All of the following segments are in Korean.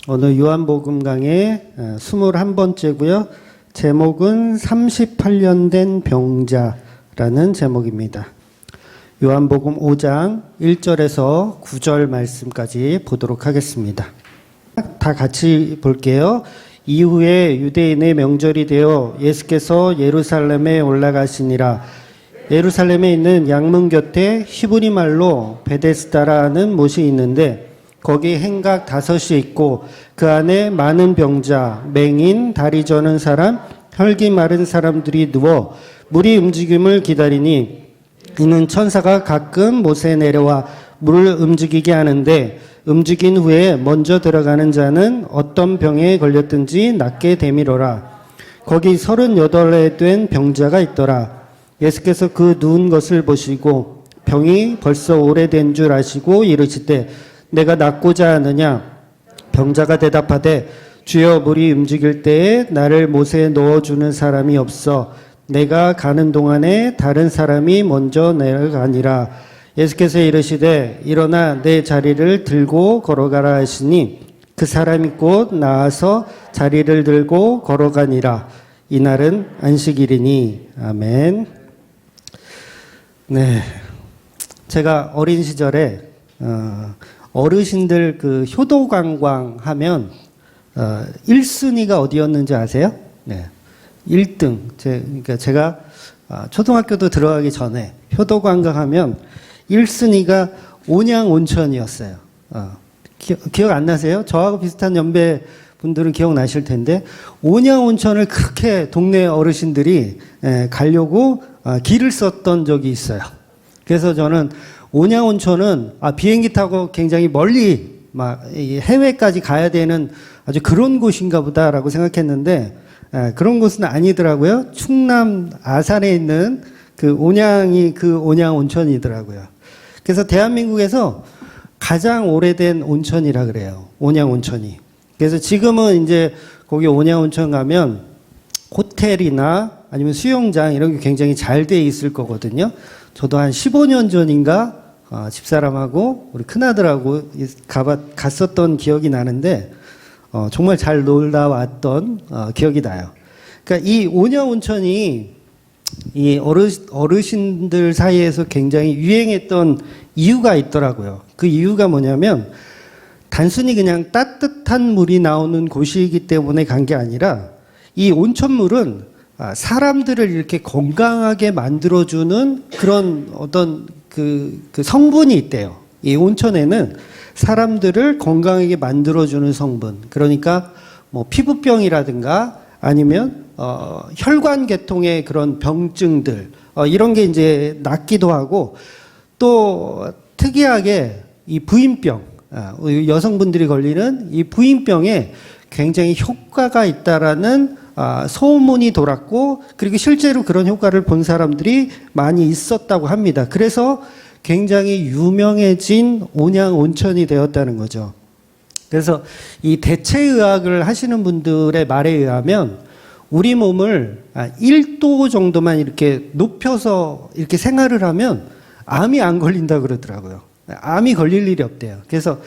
오늘 요한복음 강의 21번째고요. 제목은 38년 된 병자라는 제목입니다. 요한복음 5장 1절에서 9절 말씀까지 보도록 하겠습니다. 다 같이 볼게요. 이후에 유대인의 명절이 되어 예수께서 예루살렘에 올라가시니라. 예루살렘에 있는 양문 곁에 히브리 말로 베데스다라는 못이 있는데 거기 행각 5이 있고 그 안에 많은 병자, 맹인, 다리 저는 사람, 혈기 마른 사람들이 누워 물이 움직임을 기다리니 이는 천사가 가끔 못에 내려와 물을 움직이게 하는데 움직인 후에 먼저 들어가는 자는 어떤 병에 걸렸든지 낫게 되미로라. 거기 38에 된 병자가 있더라. 예수께서 그 누운 것을 보시고 병이 벌써 오래된 줄 아시고 이르시되 내가 낫고자 하느냐? 병자가 대답하되 주여 물이 움직일 때에 나를 못에 넣어주는 사람이 없어 내가 가는 동안에 다른 사람이 먼저 내려가니라. 예수께서 이르시되 일어나 내 자리를 들고 걸어가라 하시니 그 사람이 곧 나아서 자리를 들고 걸어가니라. 이날은 안식일이니. 아멘. 네, 제가 어린 시절에 어르신들 그 효도관광 하면 1순위가 어디였는지 아세요? 네, 1등. 그러니까 제가 초등학교도 들어가기 전에 효도관광 하면 1순위가 온양온천이었어요. 기억 안 나세요? 저하고 비슷한 연배 분들은 기억나실 텐데 온양온천을 그렇게 동네 어르신들이 가려고 길을 썼던 적이 있어요. 그래서 저는 온양온천은 비행기 타고 굉장히 멀리 막 해외까지 가야 되는 아주 그런 곳인가 보다라고 생각했는데 그런 곳은 아니더라고요. 충남 아산에 있는 그 온양이 그 온양온천이더라고요. 그래서 대한민국에서 가장 오래된 온천이라 그래요. 온양온천이. 그래서 지금은 이제 거기 온양온천 가면 호텔이나 아니면 수영장 이런 게 굉장히 잘 돼 있을 거거든요. 저도 한 15년 전인가 집사람하고 우리 큰아들하고 갔었던 기억이 나는데 정말 잘 놀다 왔던 기억이 나요. 그러니까 이 온양온천이 이 어르신들 사이에서 굉장히 유행했던 이유가 있더라고요. 그 이유가 뭐냐면 단순히 그냥 따뜻한 물이 나오는 곳이기 때문에 간 게 아니라 이 온천물은 사람들을 이렇게 건강하게 만들어주는 그런 어떤 그 성분이 있대요. 이 온천에는 사람들을 건강하게 만들어주는 성분. 그러니까 뭐 피부병이라든가 아니면 혈관계통의 그런 병증들 이런 게 이제 낫기도 하고 또 특이하게 이 부인병 여성분들이 걸리는 이 부인병에 굉장히 효과가 있다라는 소문이 돌았고 그리고 실제로 그런 효과를 본 사람들이 많이 있었다고 합니다. 그래서 굉장히 유명해진 온양온천이 되었다는 거죠. 그래서 이 대체의학을 하시는 분들의 말에 의하면 우리 몸을 1도 정도만 이렇게 높여서 이렇게 생활을 하면 암이 안 걸린다 그러더라고요. 암이 걸릴 일이 없대요. 그래서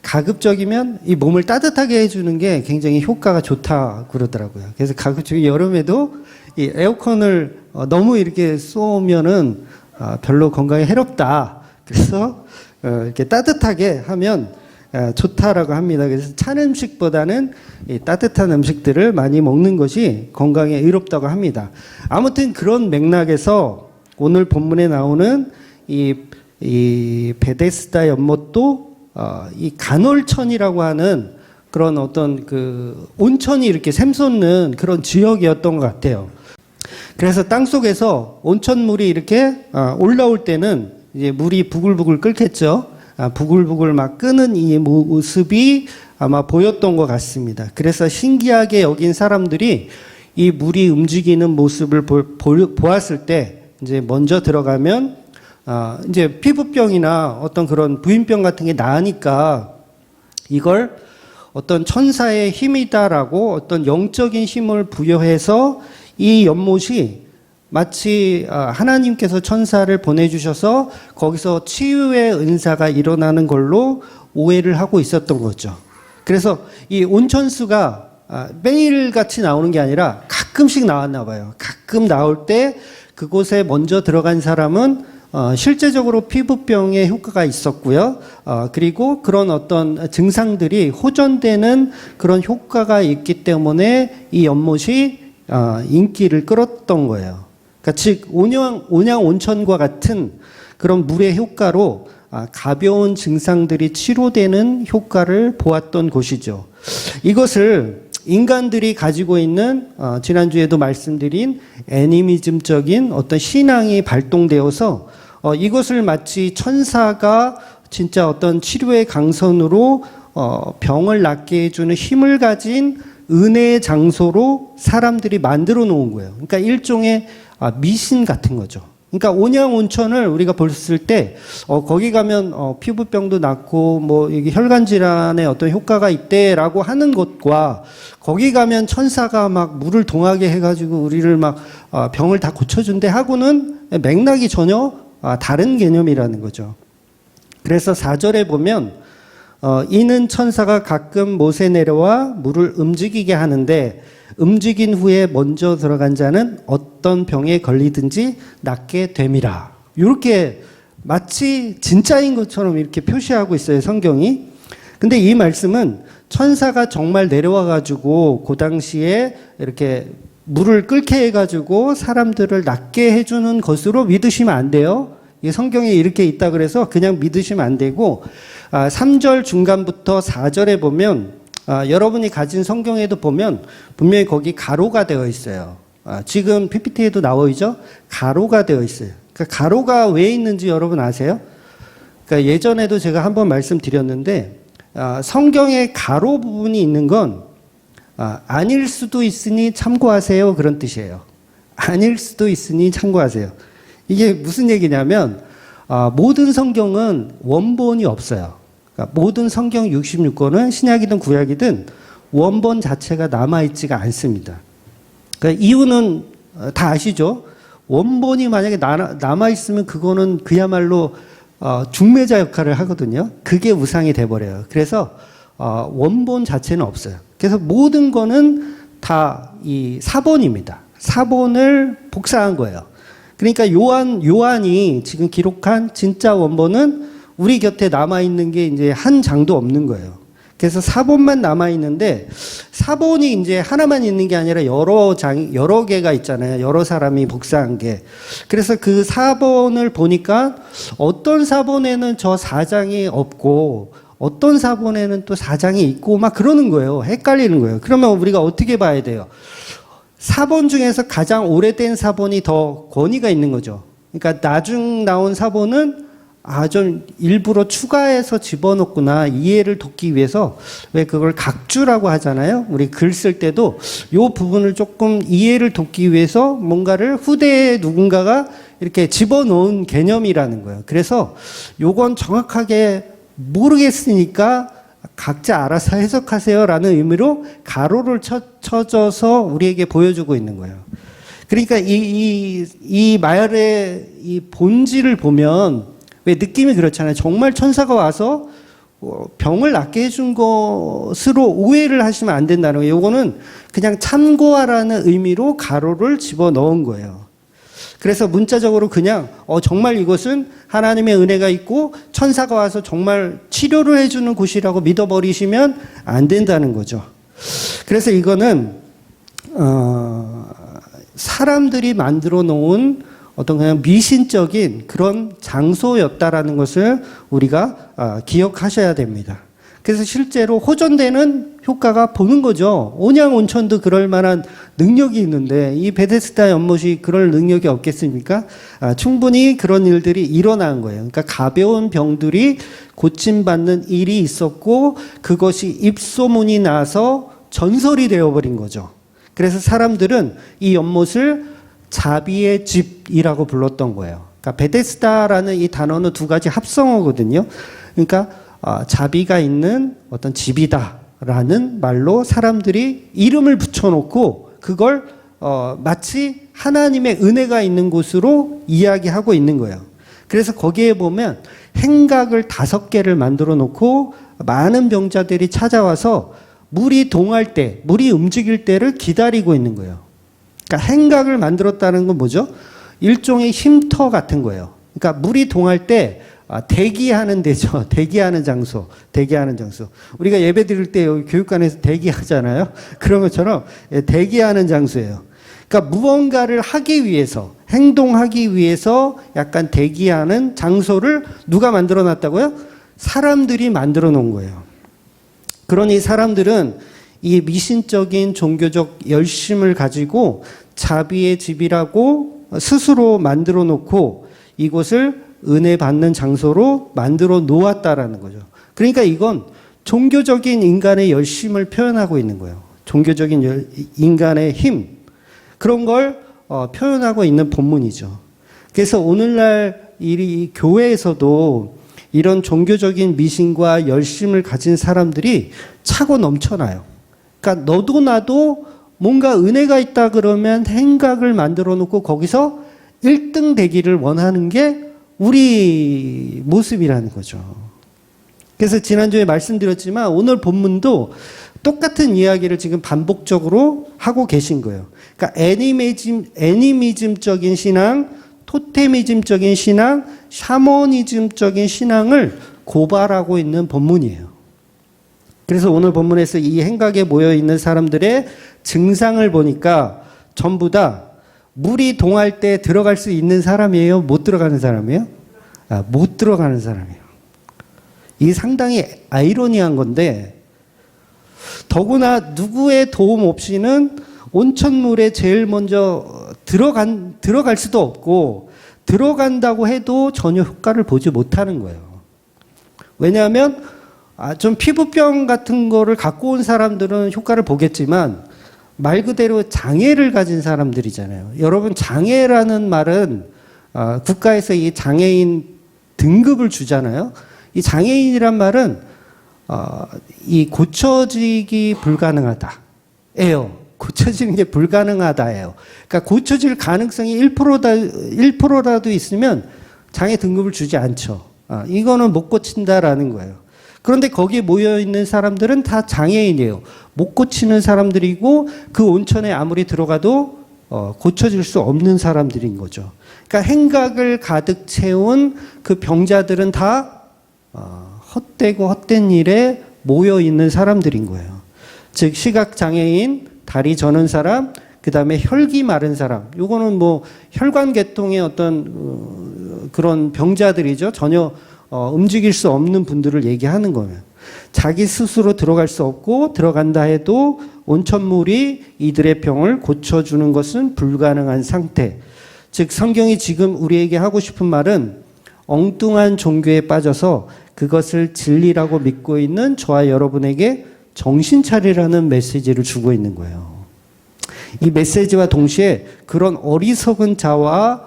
가급적이면 이 몸을 따뜻하게 해주는 게 굉장히 효과가 좋다 그러더라고요. 그래서 가급적이 여름에도 이 에어컨을 너무 이렇게 쏘면은 별로 건강에 해롭다. 그래서 이렇게 따뜻하게 하면 좋다라고 합니다. 그래서 찬 음식보다는 이 따뜻한 음식들을 많이 먹는 것이 건강에 의롭다고 합니다. 아무튼 그런 맥락에서 오늘 본문에 나오는 이 베데스다 연못도 이 간헐천이라고 하는 그런 어떤 그 온천이 이렇게 샘솟는 그런 지역이었던 것 같아요. 그래서 땅속에서 온천물이 이렇게 올라올 때는 이제 물이 부글부글 끓겠죠. 부글부글 막 끄는 이 모습이 아마 보였던 것 같습니다. 그래서 신기하게 여긴 사람들이 이 물이 움직이는 모습을 보았을 때 이제 먼저 들어가면 이제 피부병이나 어떤 그런 부인병 같은 게 나으니까 이걸 어떤 천사의 힘이다라고 어떤 영적인 힘을 부여해서 이 연못이 마치 하나님께서 천사를 보내주셔서 거기서 치유의 은사가 일어나는 걸로 오해를 하고 있었던 거죠. 그래서 이 온천수가 매일같이 나오는 게 아니라 가끔씩 나왔나 봐요. 가끔 나올 때 그곳에 먼저 들어간 사람은 실제적으로 피부병에 효과가 있었고요. 그리고 그런 어떤 증상들이 호전되는 그런 효과가 있기 때문에 이 연못이 인기를 끌었던 거예요. 그러니까 즉 온양 온천과 같은 그런 물의 효과로 가벼운 증상들이 치료되는 효과를 보았던 곳이죠. 이것을 인간들이 가지고 있는 지난주에도 말씀드린 애니미즘적인 어떤 신앙이 발동되어서 이것을 마치 천사가 진짜 어떤 치료의 강선으로 병을 낫게 해주는 힘을 가진 은혜의 장소로 사람들이 만들어 놓은 거예요. 그러니까 일종의 미신 같은 거죠. 그러니까 온양 온천을 우리가 봤을 때 거기 가면 피부병도 낫고 뭐 이게 혈관 질환에 어떤 효과가 있대라고 하는 것과 거기 가면 천사가 막 물을 동하게 해가지고 우리를 막 병을 다 고쳐준대 하고는 맥락이 전혀 다른 개념이라는 거죠. 그래서 4절에 보면 이는 천사가 가끔 못에 내려와 물을 움직이게 하는데 움직인 후에 먼저 들어간 자는 어떤 병에 걸리든지 낫게 됨이라. 이렇게 마치 진짜인 것처럼 이렇게 표시하고 있어요, 성경이. 근데 이 말씀은 천사가 정말 내려와 가지고 그 당시에 이렇게 물을 끓게 해 가지고 사람들을 낫게 해주는 것으로 믿으시면 안 돼요. 이 성경에 이렇게 있다 그래서 그냥 믿으시면 안 되고 3절 중간부터 4절에 보면 여러분이 가진 성경에도 보면 분명히 거기 가로가 되어 있어요. 지금 PPT에도 나와 있죠? 가로가 되어 있어요. 그러니까 가로가 왜 있는지 여러분 아세요? 그러니까 예전에도 제가 한번 말씀드렸는데 성경에 가로 부분이 있는 건 아닐 수도 있으니 참고하세요 그런 뜻이에요. 아닐 수도 있으니 참고하세요. 이게 무슨 얘기냐면 모든 성경은 원본이 없어요. 그러니까 모든 성경 66권은 신약이든 구약이든 원본 자체가 남아있지가 않습니다. 그러니까 이유는 다 아시죠? 원본이 만약에 남아있으면 그거는 그야말로 중매자 역할을 하거든요. 그게 우상이 돼버려요. 그래서 원본 자체는 없어요. 그래서 모든 거는 다 이 사본입니다. 사본을 복사한 거예요. 그러니까 요한이 지금 기록한 진짜 원본은 우리 곁에 남아있는 게 이제 한 장도 없는 거예요. 그래서 사본만 남아있는데 사본이 이제 하나만 있는 게 아니라 여러 개가 있잖아요. 여러 사람이 복사한 게. 그래서 그 사본을 보니까 어떤 사본에는 저 4장이 없고 어떤 사본에는 또 4장이 있고 막 그러는 거예요. 헷갈리는 거예요. 그러면 우리가 어떻게 봐야 돼요? 사본 중에서 가장 오래된 사본이 더 권위가 있는 거죠. 그러니까 나중 나온 사본은 좀 일부러 추가해서 집어넣구나 이해를 돕기 위해서 왜 그걸 각주라고 하잖아요. 우리 글 쓸 때도 요 부분을 조금 이해를 돕기 위해서 뭔가를 후대에 누군가가 이렇게 집어넣은 개념이라는 거예요. 그래서 요건 정확하게 모르겠으니까 각자 알아서 해석하세요라는 의미로 가로를 쳐줘서 우리에게 보여주고 있는 거예요. 그러니까 이 말의 이 본질을 보면 왜 느낌이 그렇잖아요. 정말 천사가 와서 병을 낫게 해준 것으로 오해를 하시면 안 된다는 거예요. 이거는 그냥 참고하라는 의미로 가로를 집어넣은 거예요. 그래서 문자적으로 그냥 정말 이것은 하나님의 은혜가 있고 천사가 와서 정말 치료를 해주는 곳이라고 믿어버리시면 안 된다는 거죠. 그래서 이거는 사람들이 만들어 놓은 어떤 그냥 미신적인 그런 장소였다라는 것을 우리가 기억하셔야 됩니다. 그래서 실제로 호전되는 효과가 보는 거죠. 온양 온천도 그럴 만한 능력이 있는데 이 베데스다 연못이 그럴 능력이 없겠습니까? 충분히 그런 일들이 일어난 거예요. 그러니까 가벼운 병들이 고침받는 일이 있었고 그것이 입소문이 나서 전설이 되어버린 거죠. 그래서 사람들은 이 연못을 자비의 집이라고 불렀던 거예요. 그러니까 베데스다라는 이 단어는 두 가지 합성어거든요. 그러니까 자비가 있는 어떤 집이다라는 말로 사람들이 이름을 붙여놓고 그걸 마치 하나님의 은혜가 있는 곳으로 이야기하고 있는 거예요. 그래서 거기에 보면 행각을 5개를 만들어 놓고 많은 병자들이 찾아와서 물이 동할 때, 물이 움직일 때를 기다리고 있는 거예요. 그러니까 행각을 만들었다는 건 뭐죠? 일종의 쉼터 같은 거예요. 그러니까 물이 동할 때 대기하는 데죠. 대기하는 장소. 대기하는 장소. 우리가 예배 드릴 때 여기 교육관에서 대기하잖아요. 그런 것처럼 대기하는 장소예요. 그러니까 무언가를 하기 위해서, 행동하기 위해서 약간 대기하는 장소를 누가 만들어 놨다고요? 사람들이 만들어 놓은 거예요. 그러니 사람들은 이 미신적인 종교적 열심을 가지고 자비의 집이라고 스스로 만들어 놓고 이곳을 은혜 받는 장소로 만들어 놓았다라는 거죠. 그러니까 이건 종교적인 인간의 열심을 표현하고 있는 거예요. 종교적인 인간의 힘. 그런 걸 표현하고 있는 본문이죠. 그래서 오늘날 이 교회에서도 이런 종교적인 미신과 열심을 가진 사람들이 차고 넘쳐나요. 그러니까 너도 나도 뭔가 은혜가 있다 그러면 행각을 만들어 놓고 거기서 1등 되기를 원하는 게 우리 모습이라는 거죠. 그래서 지난주에 말씀드렸지만 오늘 본문도 똑같은 이야기를 지금 반복적으로 하고 계신 거예요. 그러니까 애니미즘적인 신앙, 토테미즘적인 신앙, 샤머니즘적인 신앙을 고발하고 있는 본문이에요. 그래서 오늘 본문에서 이 행각에 모여 있는 사람들의 증상을 보니까 전부 다 물이 동할 때 들어갈 수 있는 사람이에요? 못 들어가는 사람이에요? 못 들어가는 사람이에요. 이게 상당히 아이러니한 건데 더구나 누구의 도움 없이는 온천물에 제일 먼저 들어갈 수도 없고 들어간다고 해도 전혀 효과를 보지 못하는 거예요. 왜냐하면 좀 피부병 같은 거를 갖고 온 사람들은 효과를 보겠지만 말 그대로 장애를 가진 사람들이잖아요. 여러분 장애라는 말은 국가에서 이 장애인 등급을 주잖아요. 이 장애인이란 말은 이 고쳐지기 불가능하다예요. 고쳐지는 게 불가능하다예요. 그러니까 고쳐질 가능성이 1%라도 있으면 장애 등급을 주지 않죠. 이거는 못 고친다라는 거예요. 그런데 거기에 모여있는 사람들은 다 장애인이에요. 못 고치는 사람들이고 그 온천에 아무리 들어가도 고쳐질 수 없는 사람들인 거죠. 그러니까 행각을 가득 채운 그 병자들은 다 헛되고 헛된 일에 모여있는 사람들인 거예요. 즉 시각장애인, 다리 저는 사람, 그 다음에 혈기 마른 사람. 요거는 뭐 혈관계통의 어떤 그런 병자들이죠. 전혀 움직일 수 없는 분들을 얘기하는 거예요. 자기 스스로 들어갈 수 없고 들어간다 해도 온천물이 이들의 병을 고쳐주는 것은 불가능한 상태. 즉 성경이 지금 우리에게 하고 싶은 말은 엉뚱한 종교에 빠져서 그것을 진리라고 믿고 있는 저와 여러분에게 정신 차리라는 메시지를 주고 있는 거예요. 이 메시지와 동시에 그런 어리석은 자와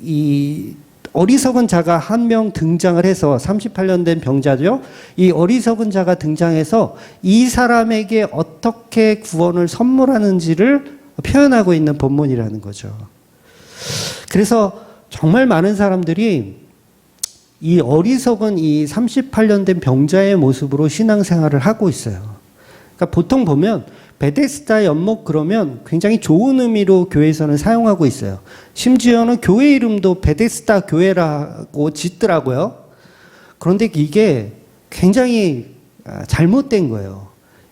이 어리석은 자가 한 명 등장을 해서 38년 된 병자죠. 이 어리석은 자가 등장해서 이 사람에게 어떻게 구원을 선물하는지를 표현하고 있는 본문이라는 거죠. 그래서 정말 많은 사람들이 이 어리석은 이 38년 된 병자의 모습으로 신앙생활을 하고 있어요. 그러니까 보통 보면 베데스다 연못 그러면 굉장히 좋은 의미로 교회에서는 사용하고 있어요. 심지어는 교회 이름도 베데스다 교회라고 짓더라고요. 그런데 이게 굉장히 잘못된 거예요.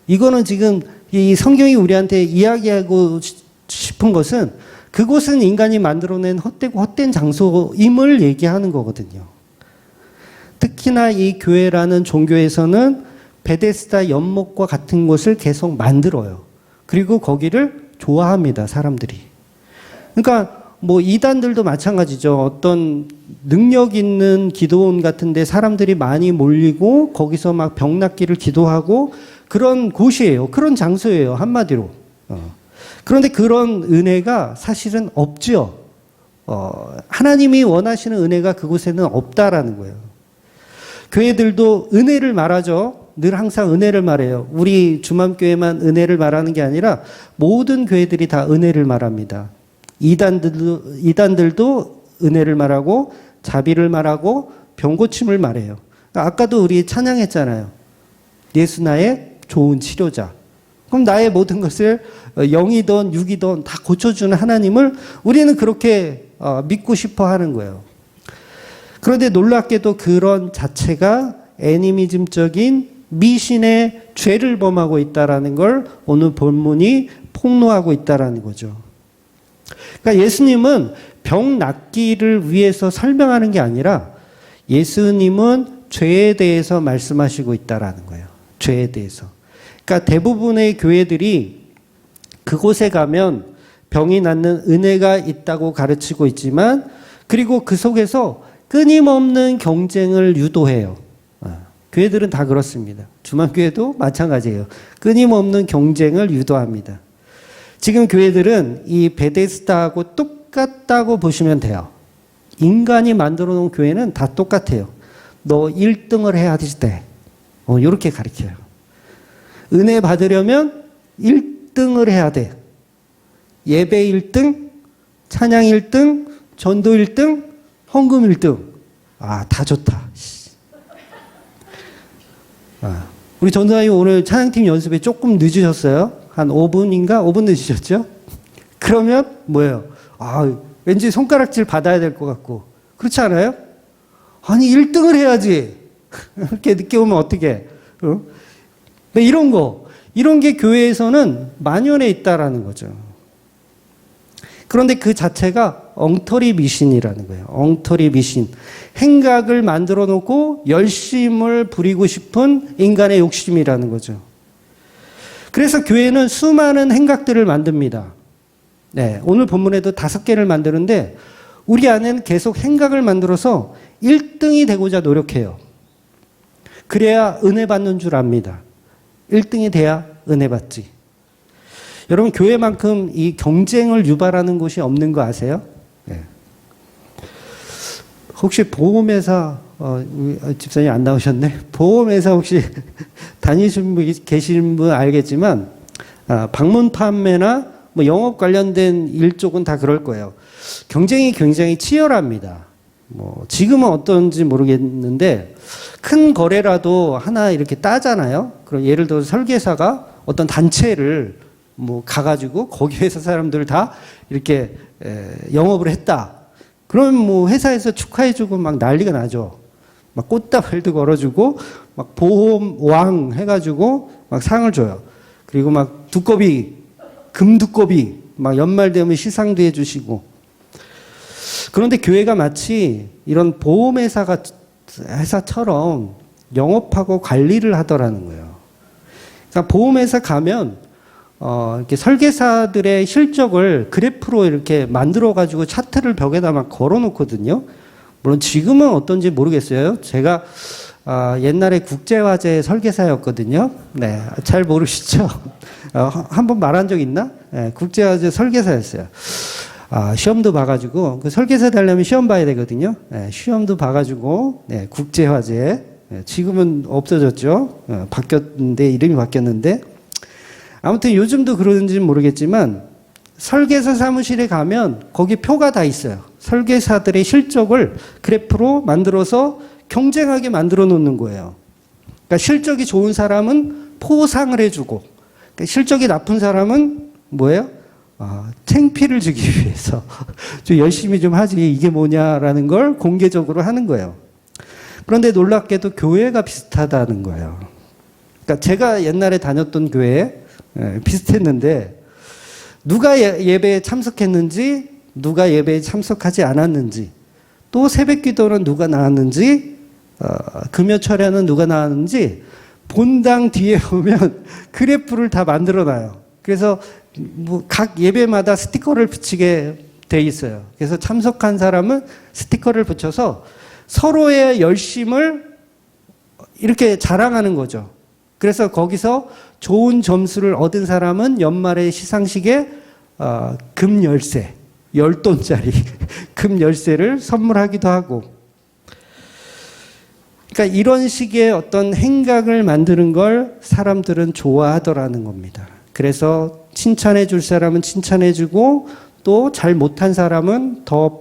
이거는 지금 이 성경이 우리한테 이야기하고 싶은 것은 그곳은 인간이 만들어낸 헛되고 헛된 장소임을 얘기하는 거거든요. 특히나 이 교회라는 종교에서는 베데스다 연못과 같은 곳을 계속 만들어요. 그리고 거기를 좋아합니다, 사람들이. 그러니까 뭐 이단들도 마찬가지죠. 어떤 능력 있는 기도원 같은데 사람들이 많이 몰리고 거기서 막 병 낫기를 기도하고 그런 곳이에요. 그런 장소예요, 한마디로. 그런데 그런 은혜가 사실은 없죠. 하나님이 원하시는 은혜가 그곳에는 없다라는 거예요. 교회들도 은혜를 말하죠. 늘 항상 은혜를 말해요. 우리 주맘교회만 은혜를 말하는 게 아니라 모든 교회들이 다 은혜를 말합니다. 이단들도 은혜를 말하고 자비를 말하고 병고침을 말해요. 아까도 우리 찬양했잖아요. 예수 나의 좋은 치료자. 그럼 나의 모든 것을 영이든 육이든 다 고쳐주는 하나님을 우리는 그렇게 믿고 싶어 하는 거예요. 그런데 놀랍게도 그런 자체가 애니미즘적인 미신의 죄를 범하고 있다는 걸 오늘 본문이 폭로하고 있다는 거죠. 그러니까 예수님은 병 낫기를 위해서 설명하는 게 아니라 예수님은 죄에 대해서 말씀하시고 있다는 거예요. 죄에 대해서. 그러니까 대부분의 교회들이 그곳에 가면 병이 낫는 은혜가 있다고 가르치고 있지만 그리고 그 속에서 끊임없는 경쟁을 유도해요. 교회들은 다 그렇습니다. 주만교회도 마찬가지예요. 끊임없는 경쟁을 유도합니다. 지금 교회들은 이 베데스다하고 똑같다고 보시면 돼요. 인간이 만들어 놓은 교회는 다 똑같아요. 너 1등을 해야 돼. 이렇게 가르쳐요. 은혜 받으려면 1등을 해야 돼. 예배 1등, 찬양 1등, 전도 1등, 헌금 1등. 다 좋다. 우리 전도사님 오늘 찬양팀 연습에 조금 늦으셨어요. 한 5분인가? 5분 늦으셨죠? 그러면 뭐예요? 왠지 손가락질 받아야 될 것 같고. 그렇지 않아요? 아니 1등을 해야지. 이렇게 늦게 오면 어떡해? 이런 게 교회에서는 만연해 있다라는 거죠. 그런데 그 자체가 엉터리 미신이라는 거예요. 엉터리 미신. 행각을 만들어 놓고 열심을 부리고 싶은 인간의 욕심이라는 거죠. 그래서 교회는 수많은 행각들을 만듭니다. 네, 오늘 본문에도 5개를 만드는데 우리 안에는 계속 행각을 만들어서 1등이 되고자 노력해요. 그래야 은혜 받는 줄 압니다. 1등이 돼야 은혜 받지. 여러분 교회만큼 이 경쟁을 유발하는 곳이 없는 거 아세요? 네. 혹시 보험회사 집사님 안 나오셨네? 보험회사 혹시 다니시는 분 계시는 분 알겠지만 방문 판매나 뭐 영업 관련된 일 쪽은 다 그럴 거예요. 경쟁이 굉장히 치열합니다. 뭐 지금은 어떤지 모르겠는데 큰 거래라도 하나 이렇게 따잖아요. 그럼 예를 들어 설계사가 어떤 단체를 뭐 가가지고 거기 회사 사람들 다 이렇게 영업을 했다. 그럼 뭐 회사에서 축하해주고 막 난리가 나죠. 막 꽃다발도 걸어주고 막 보험 왕 해가지고 막 상을 줘요. 그리고 막 두꺼비 금두꺼비 막 연말 되면 시상도 해주시고. 그런데 교회가 마치 이런 보험회사처럼 영업하고 관리를 하더라는 거예요. 그러니까 보험회사 가면 이렇게 설계사들의 실적을 그래프로 이렇게 만들어가지고 차트를 벽에다 막 걸어놓거든요. 물론 지금은 어떤지 모르겠어요. 제가 옛날에 국제화재 설계사였거든요. 네, 잘 모르시죠? 한번 말한 적 있나? 네, 국제화재 설계사였어요. 시험도 봐가지고 그 설계사 되려면 시험 봐야 되거든요. 네, 시험도 봐가지고 네, 국제화재 지금은 없어졌죠. 바뀌었는데 이름이 바뀌었는데 아무튼 요즘도 그런지는 모르겠지만 설계사 사무실에 가면 거기 표가 다 있어요. 설계사들의 실적을 그래프로 만들어서 경쟁하게 만들어 놓는 거예요. 그러니까 실적이 좋은 사람은 포상을 해주고 그러니까 실적이 나쁜 사람은 뭐예요? 창피를 주기 위해서 좀 열심히 좀 하지 이게 뭐냐라는 걸 공개적으로 하는 거예요. 그런데 놀랍게도 교회가 비슷하다는 거예요. 그러니까 제가 옛날에 다녔던 교회 비슷했는데 누가 예배에 참석했는지 누가 예배에 참석하지 않았는지 또 새벽기도는 누가 나왔는지 금요철에는 누가 나왔는지 본당 뒤에 보면 그래프를 다 만들어놔요. 그래서 뭐 각 예배마다 스티커를 붙이게 돼 있어요. 그래서 참석한 사람은 스티커를 붙여서 서로의 열심을 이렇게 자랑하는 거죠. 그래서 거기서 좋은 점수를 얻은 사람은 연말의 시상식에 금 열쇠, 10돈짜리 금 열쇠를 선물하기도 하고. 그러니까 이런 식의 어떤 행각을 만드는 걸 사람들은 좋아하더라는 겁니다. 그래서 칭찬해 줄 사람은 칭찬해 주고 또 잘 못한 사람은 더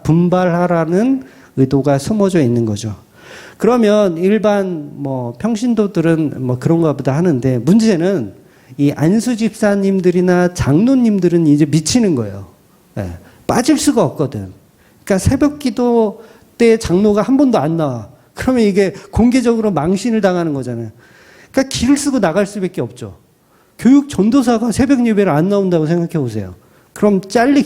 분발하라는 의도가 숨어져 있는 거죠. 그러면 일반 뭐 평신도들은 뭐 그런가 보다 하는데 문제는 이 안수 집사님들이나 장로님들은 이제 미치는 거예요. 예, 빠질 수가 없거든. 그러니까 새벽 기도 때 장로가 한 번도 안 나와. 그러면 이게 공개적으로 망신을 당하는 거잖아요. 그러니까 길을 쓰고 나갈 수밖에 없죠. 교육 전도사가 새벽 예배를 안 나온다고 생각해 보세요. 그럼 잘릴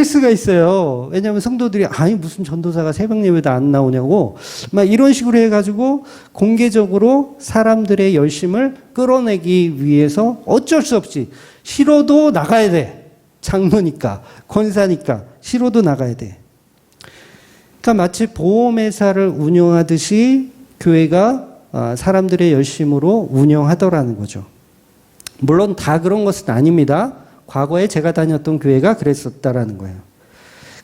수가 있어요. 왜냐하면 성도들이 아니 무슨 전도사가 새벽 예배도 안 나오냐고 막 이런 식으로 해가지고 공개적으로 사람들의 열심을 끌어내기 위해서 어쩔 수 없이 싫어도 나가야 돼. 장로니까 권사니까 싫어도 나가야 돼. 그러니까 마치 보험회사를 운영하듯이 교회가 사람들의 열심으로 운영하더라는 거죠. 물론 다 그런 것은 아닙니다. 과거에 제가 다녔던 교회가 그랬었다라는 거예요.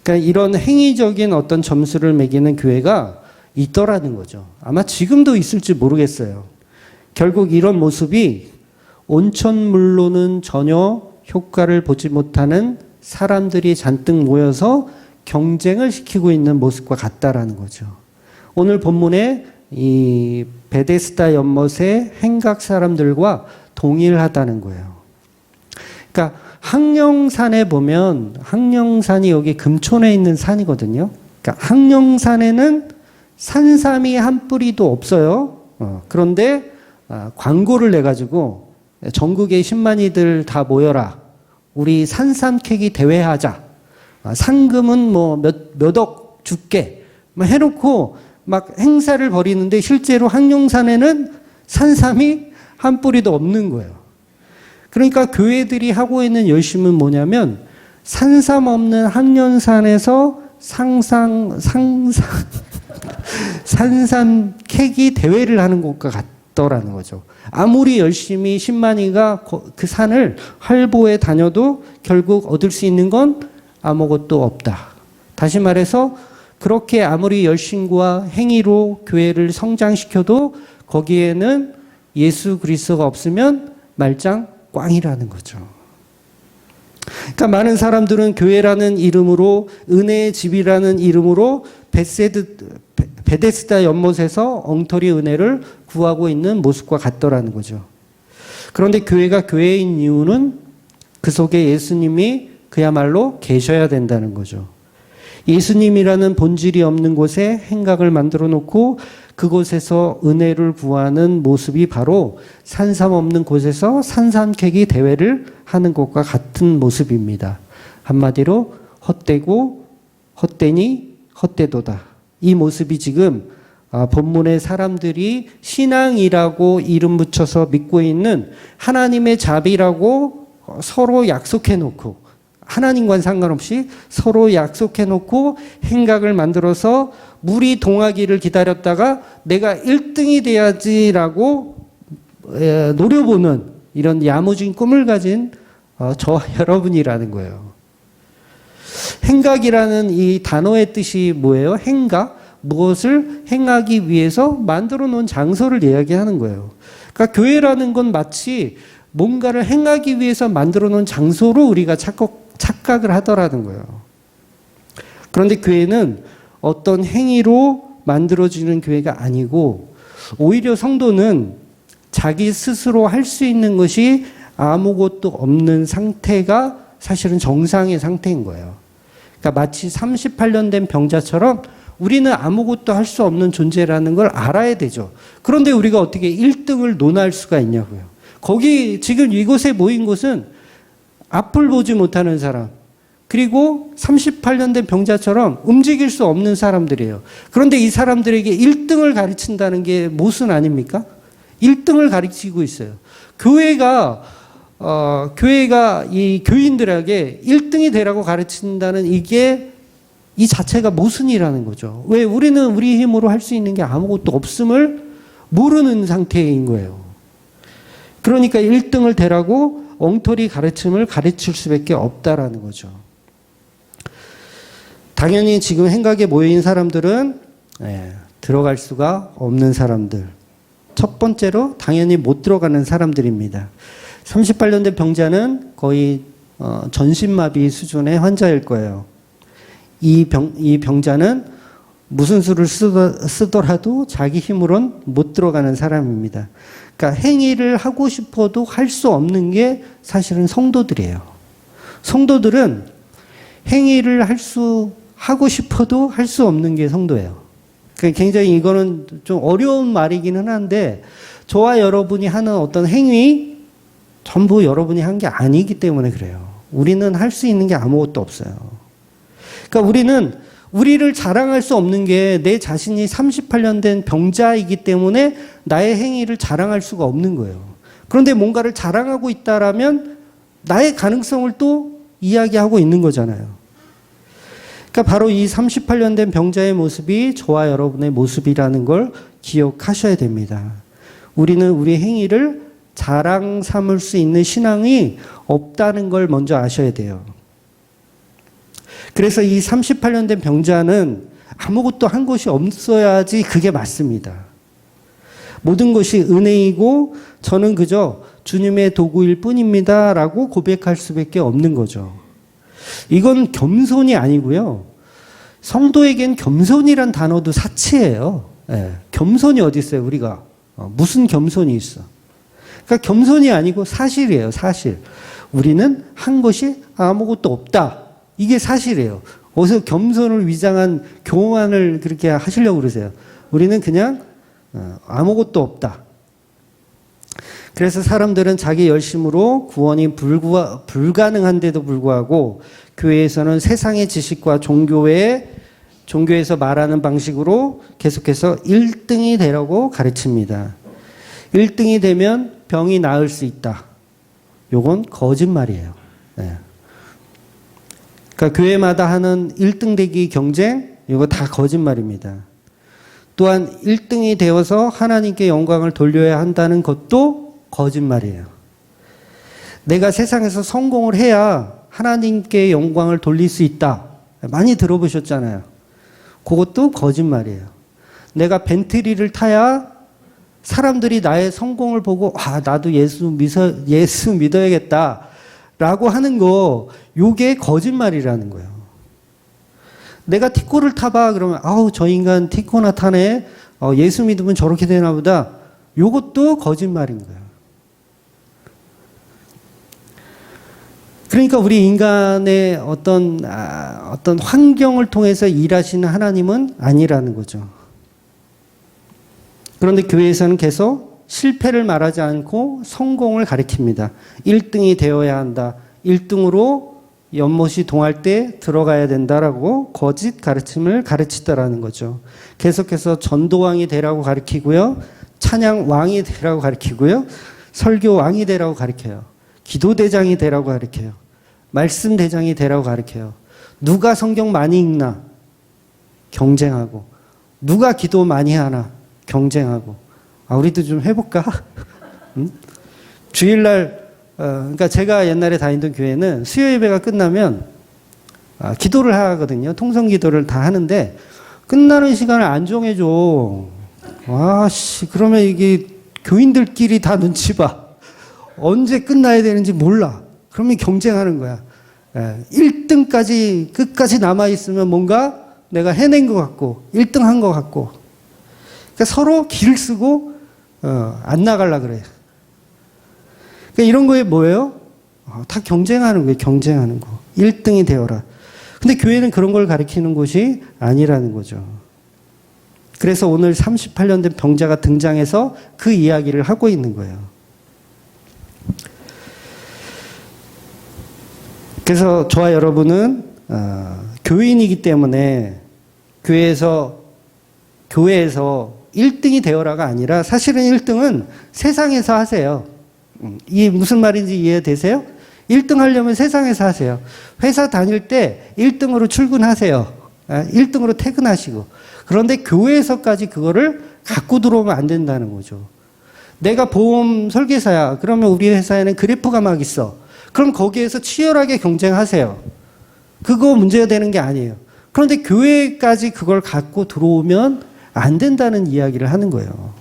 그러니까 이런 행위적인 어떤 점수를 매기는 교회가 있더라는 거죠. 아마 지금도 있을지 모르겠어요. 결국 이런 모습이 온천물로는 전혀 효과를 보지 못하는 사람들이 잔뜩 모여서 경쟁을 시키고 있는 모습과 같다라는 거죠. 오늘 본문에 이 베데스다 연못의 행각 사람들과 동일하다는 거예요. 그러니까 항령산에 보면 항령산이 여기 금촌에 있는 산이거든요. 그러니까 항령산에는 산삼이 한 뿌리도 없어요. 그런데 광고를 내가지고 전국의 10만이들 다 모여라. 우리 산삼 캐기 대회하자. 상금은 뭐 몇억 줄게. 막 해놓고 막 행사를 벌이는데 실제로 항령산에는 산삼이 한 뿌리도 없는 거예요. 그러니까 교회들이 하고 있는 열심은 뭐냐면 산삼 없는 항령산에서 산삼 캐기 대회를 하는 것과 같더라는 거죠. 아무리 열심히 10만이가 그 산을 활보해 다녀도 결국 얻을 수 있는 건 아무것도 없다. 다시 말해서 그렇게 아무리 열심과 행위로 교회를 성장시켜도 거기에는 예수 그리스도가 없으면 말짱 꽝이라는 거죠. 그러니까 많은 사람들은 교회라는 이름으로 은혜의 집이라는 이름으로 베데스다 연못에서 엉터리 은혜를 구하고 있는 모습과 같더라는 거죠. 그런데 교회가 교회인 이유는 그 속에 예수님이 그야말로 계셔야 된다는 거죠. 예수님이라는 본질이 없는 곳에 행각을 만들어 놓고 그곳에서 은혜를 구하는 모습이 바로 산삼 없는 곳에서 산삼 캐기 대회를 하는 것과 같은 모습입니다. 한마디로 헛되고 헛되니 헛되도다. 이 모습이 지금 본문의 사람들이 신앙이라고 이름 붙여서 믿고 있는 하나님의 자비라고 서로 약속해 놓고 하나님과는 상관없이 서로 약속해 놓고 행각을 만들어서 물이 동하기를 기다렸다가 내가 1등이 돼야지라고 노려보는 이런 야무진 꿈을 가진 저와 여러분이라는 거예요. 행각이라는 이 단어의 뜻이 뭐예요? 행각? 무엇을 행하기 위해서 만들어 놓은 장소를 이야기하는 거예요. 그러니까 교회라는 건 마치 뭔가를 행하기 위해서 만들어 놓은 장소로 우리가 착각을 하더라는 거예요. 그런데 교회는 어떤 행위로 만들어지는 교회가 아니고 오히려 성도는 자기 스스로 할 수 있는 것이 아무것도 없는 상태가 사실은 정상의 상태인 거예요. 그러니까 마치 38년 된 병자처럼 우리는 아무것도 할 수 없는 존재라는 걸 알아야 되죠. 그런데 우리가 어떻게 1등을 논할 수가 있냐고요. 거기 지금 이곳에 모인 곳은 앞을 보지 못하는 사람, 그리고 38년 된 병자처럼 움직일 수 없는 사람들이에요. 그런데 이 사람들에게 1등을 가르친다는 게 모순 아닙니까? 1등을 가르치고 있어요. 교회가 이 교인들에게 1등이 되라고 가르친다는 이 자체가 모순이라는 거죠. 왜? 우리는 우리 힘으로 할 수 있는 게 아무것도 없음을 모르는 상태인 거예요. 그러니까 1등을 되라고 엉터리 가르침을 가르칠 수밖에 없다라는 거죠. 당연히 지금 행각에 모인 사람들은 들어갈 수가 없는 사람들. 첫 번째로 당연히 못 들어가는 사람들입니다. 38년 된 병자는 거의 전신마비 수준의 환자일 거예요. 이 병자는 무슨 수를 쓰더라도 자기 힘으론 못 들어가는 사람입니다. 그러니까 행위를 하고 싶어도 할 수 없는 게 사실은 성도들이에요. 성도들은 행위를 하고 싶어도 할 수 없는 게 성도예요. 그러니까 굉장히 이거는 좀 어려운 말이기는 한데, 저와 여러분이 하는 어떤 행위 전부 여러분이 한 게 아니기 때문에 그래요. 우리는 할 수 있는 게 아무것도 없어요. 그러니까 우리를 자랑할 수 없는 게 내 자신이 38년 된 병자이기 때문에 나의 행위를 자랑할 수가 없는 거예요. 그런데 뭔가를 자랑하고 있다라면 나의 가능성을 또 이야기하고 있는 거잖아요. 그러니까 바로 이 38년 된 병자의 모습이 저와 여러분의 모습이라는 걸 기억하셔야 됩니다. 우리는 우리 행위를 자랑 삼을 수 있는 신앙이 없다는 걸 먼저 아셔야 돼요. 그래서 이 38년 된 병자는 아무것도 한 것이 없어야지 그게 맞습니다. 모든 것이 은혜이고 저는 그저 주님의 도구일 뿐입니다 라고 고백할 수밖에 없는 거죠. 이건 겸손이 아니고요. 성도에겐 겸손이란 단어도 사치예요. 예, 겸손이 어디 있어요, 우리가? 무슨 겸손이 있어? 그러니까 겸손이 아니고 사실이에요, 사실. 우리는 한 것이 아무것도 없다. 이게 사실이에요. 어디서 겸손을 위장한 교만을 그렇게 하시려고 그러세요. 우리는 그냥 아무것도 없다. 그래서 사람들은 자기 열심으로 구원이 불가능한데도 불구하고 교회에서는 세상의 지식과 종교에서 말하는 방식으로 계속해서 1등이 되라고 가르칩니다. 1등이 되면 병이 나을 수 있다. 요건 거짓말이에요. 네. 그러니까 교회마다 하는 1등 되기 경쟁, 이거 다 거짓말입니다. 또한 1등이 되어서 하나님께 영광을 돌려야 한다는 것도 거짓말이에요. 내가 세상에서 성공을 해야 하나님께 영광을 돌릴 수 있다. 많이 들어보셨잖아요. 그것도 거짓말이에요. 내가 벤트리를 타야 사람들이 나의 성공을 보고 나도 예수 믿어야겠다 라고 하는 거, 요게 거짓말이라는 거예요. 내가 티코를 타봐 그러면 저 인간 티코나 타네. 예수 믿으면 저렇게 되나 보다. 요것도 거짓말인 거예요. 그러니까 우리 인간의 어떤 환경을 통해서 일하시는 하나님은 아니라는 거죠. 그런데 교회에서는 계속 실패를 말하지 않고 성공을 가리킵니다. 1등이 되어야 한다. 1등으로 연못이 동할 때 들어가야 된다라고 거짓 가르침을 가르치더라는 거죠. 계속해서 전도왕이 되라고 가르치고요. 찬양왕이 되라고 가르치고요. 설교왕이 되라고 가르쳐요. 기도대장이 되라고 가르쳐요. 말씀대장이 되라고 가르쳐요. 누가 성경 많이 읽나? 경쟁하고. 누가 기도 많이 하나? 경쟁하고. 우리도 좀 해볼까? 응? 주일날, 그러니까 제가 옛날에 다니던 교회는 수요 예배가 끝나면 기도를 하거든요. 통성 기도를 다 하는데 끝나는 시간을 안 정해줘. 그러면 이게 교인들끼리 다 눈치 봐. 언제 끝나야 되는지 몰라. 그러면 경쟁하는 거야. 1등까지 끝까지 남아있으면 뭔가 내가 해낸 것 같고 1등 한 것 같고, 그러니까 서로 길을 쓰고 안 나가려고 그래요. 그러니까 이런 거에 뭐예요? 다 경쟁하는 거예요. 경쟁하는 거. 1등이 되어라. 근데 교회는 그런 걸 가리키는 곳이 아니라는 거죠. 그래서 오늘 38년 된 병자가 등장해서 그 이야기를 하고 있는 거예요. 그래서 저와 여러분은 교인이기 때문에 교회에서 1등이 되어라가 아니라 사실은 1등은 세상에서 하세요. 이게 무슨 말인지 이해되세요? 1등 하려면 세상에서 하세요. 회사 다닐 때 1등으로 출근하세요. 1등으로 퇴근하시고. 그런데 교회에서까지 그거를 갖고 들어오면 안 된다는 거죠. 내가 보험 설계사야. 그러면 우리 회사에는 그래프가 막 있어. 그럼 거기에서 치열하게 경쟁하세요. 그거 문제가 되는 게 아니에요. 그런데 교회까지 그걸 갖고 들어오면 안 된다는 이야기를 하는 거예요.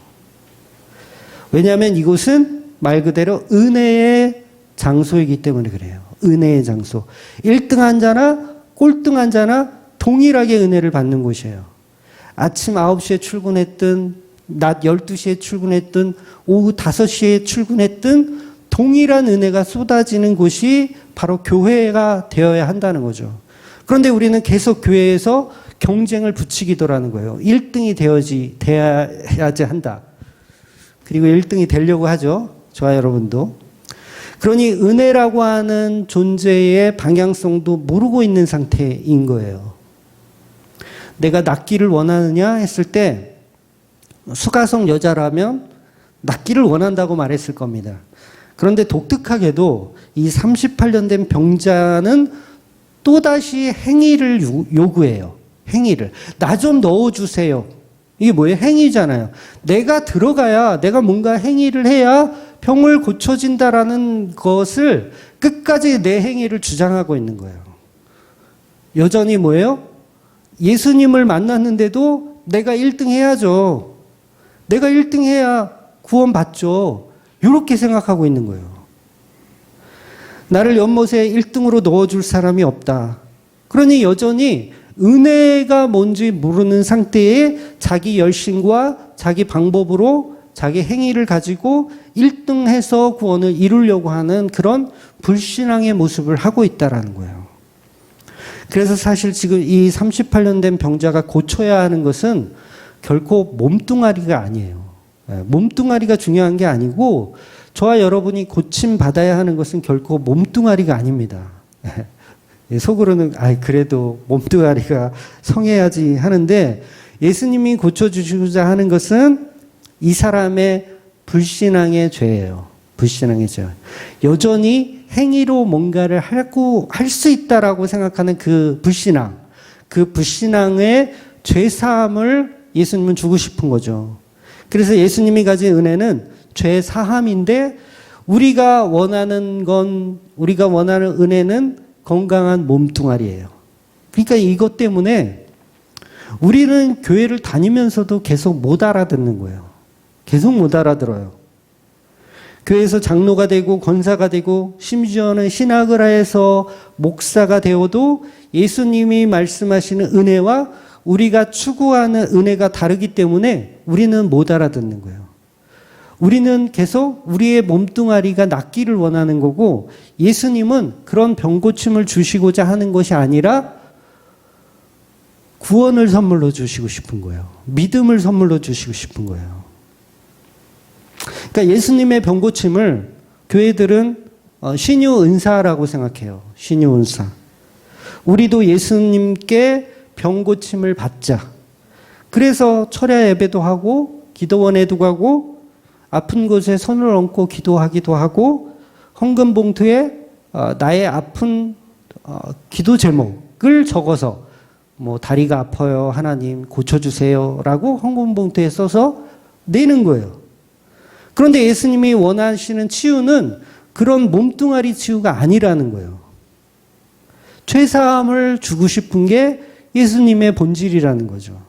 왜냐하면 이곳은 말 그대로 은혜의 장소이기 때문에 그래요. 은혜의 장소. 1등 한 자나 꼴등 한 자나 동일하게 은혜를 받는 곳이에요. 아침 9시에 출근했든 낮 12시에 출근했든 오후 5시에 출근했든 동일한 은혜가 쏟아지는 곳이 바로 교회가 되어야 한다는 거죠. 그런데 우리는 계속 교회에서 경쟁을 부추기더라는 거예요. 1등이 되어야지 한다. 그리고 1등이 되려고 하죠. 저와 여러분도. 그러니 은혜라고 하는 존재의 방향성도 모르고 있는 상태인 거예요. 내가 낫기를 원하느냐 했을 때 수가성 여자라면 낫기를 원한다고 말했을 겁니다. 그런데 독특하게도 이 38년 된 병자는 또다시 행위를 요구해요. 행위를. 나 좀 넣어주세요. 이게 뭐예요? 행위잖아요. 내가 들어가야, 내가 뭔가 행위를 해야 병을 고쳐진다라는 것을 끝까지 내 행위를 주장하고 있는 거예요. 여전히 뭐예요? 예수님을 만났는데도 내가 1등 해야죠. 내가 1등 해야 구원받죠. 이렇게 생각하고 있는 거예요. 나를 연못에 1등으로 넣어줄 사람이 없다. 그러니 여전히 은혜가 뭔지 모르는 상태에 자기 열심과 자기 방법으로 자기 행위를 가지고 1등해서 구원을 이루려고 하는 그런 불신앙의 모습을 하고 있다는 거예요. 그래서 사실 지금 이 38년 된 병자가 고쳐야 하는 것은 결코 몸뚱아리가 아니에요. 몸뚱아리가 중요한 게 아니고 저와 여러분이 고침받아야 하는 것은 결코 몸뚱아리가 아닙니다. 속으로는 그래도 몸뚱아리가 성해야지 하는데 예수님이 고쳐주시고자 하는 것은 이 사람의 불신앙의 죄예요. 불신앙의 죄. 여전히 행위로 뭔가를 할 수 있다라고 생각하는 그 불신앙, 그 불신앙의 죄사함을 예수님은 주고 싶은 거죠. 그래서 예수님이 가진 은혜는 죄사함인데 우리가 원하는 은혜는 건강한 몸뚱아리예요. 그러니까 이것 때문에 우리는 교회를 다니면서도 계속 못 알아듣는 거예요. 계속 못 알아들어요. 교회에서 장로가 되고 권사가 되고 심지어는 신학을 해서 목사가 되어도 예수님이 말씀하시는 은혜와 우리가 추구하는 은혜가 다르기 때문에 우리는 못 알아듣는 거예요. 우리는 계속 우리의 몸뚱아리가 낫기를 원하는 거고 예수님은 그런 병고침을 주시고자 하는 것이 아니라 구원을 선물로 주시고 싶은 거예요. 믿음을 선물로 주시고 싶은 거예요. 그러니까 예수님의 병고침을 교회들은 신유 은사라고 생각해요. 신유 은사. 우리도 예수님께 병고침을 받자. 그래서 철야 예배도 하고 기도원에도 가고 아픈 곳에 손을 얹고 기도하기도 하고 헌금 봉투에 나의 아픈 기도 제목을 적어서 뭐 다리가 아파요 하나님 고쳐주세요라고 헌금 봉투에 써서 내는 거예요. 그런데 예수님이 원하시는 치유는 그런 몸뚱아리 치유가 아니라는 거예요. 죄사함을 주고 싶은 게 예수님의 본질이라는 거죠.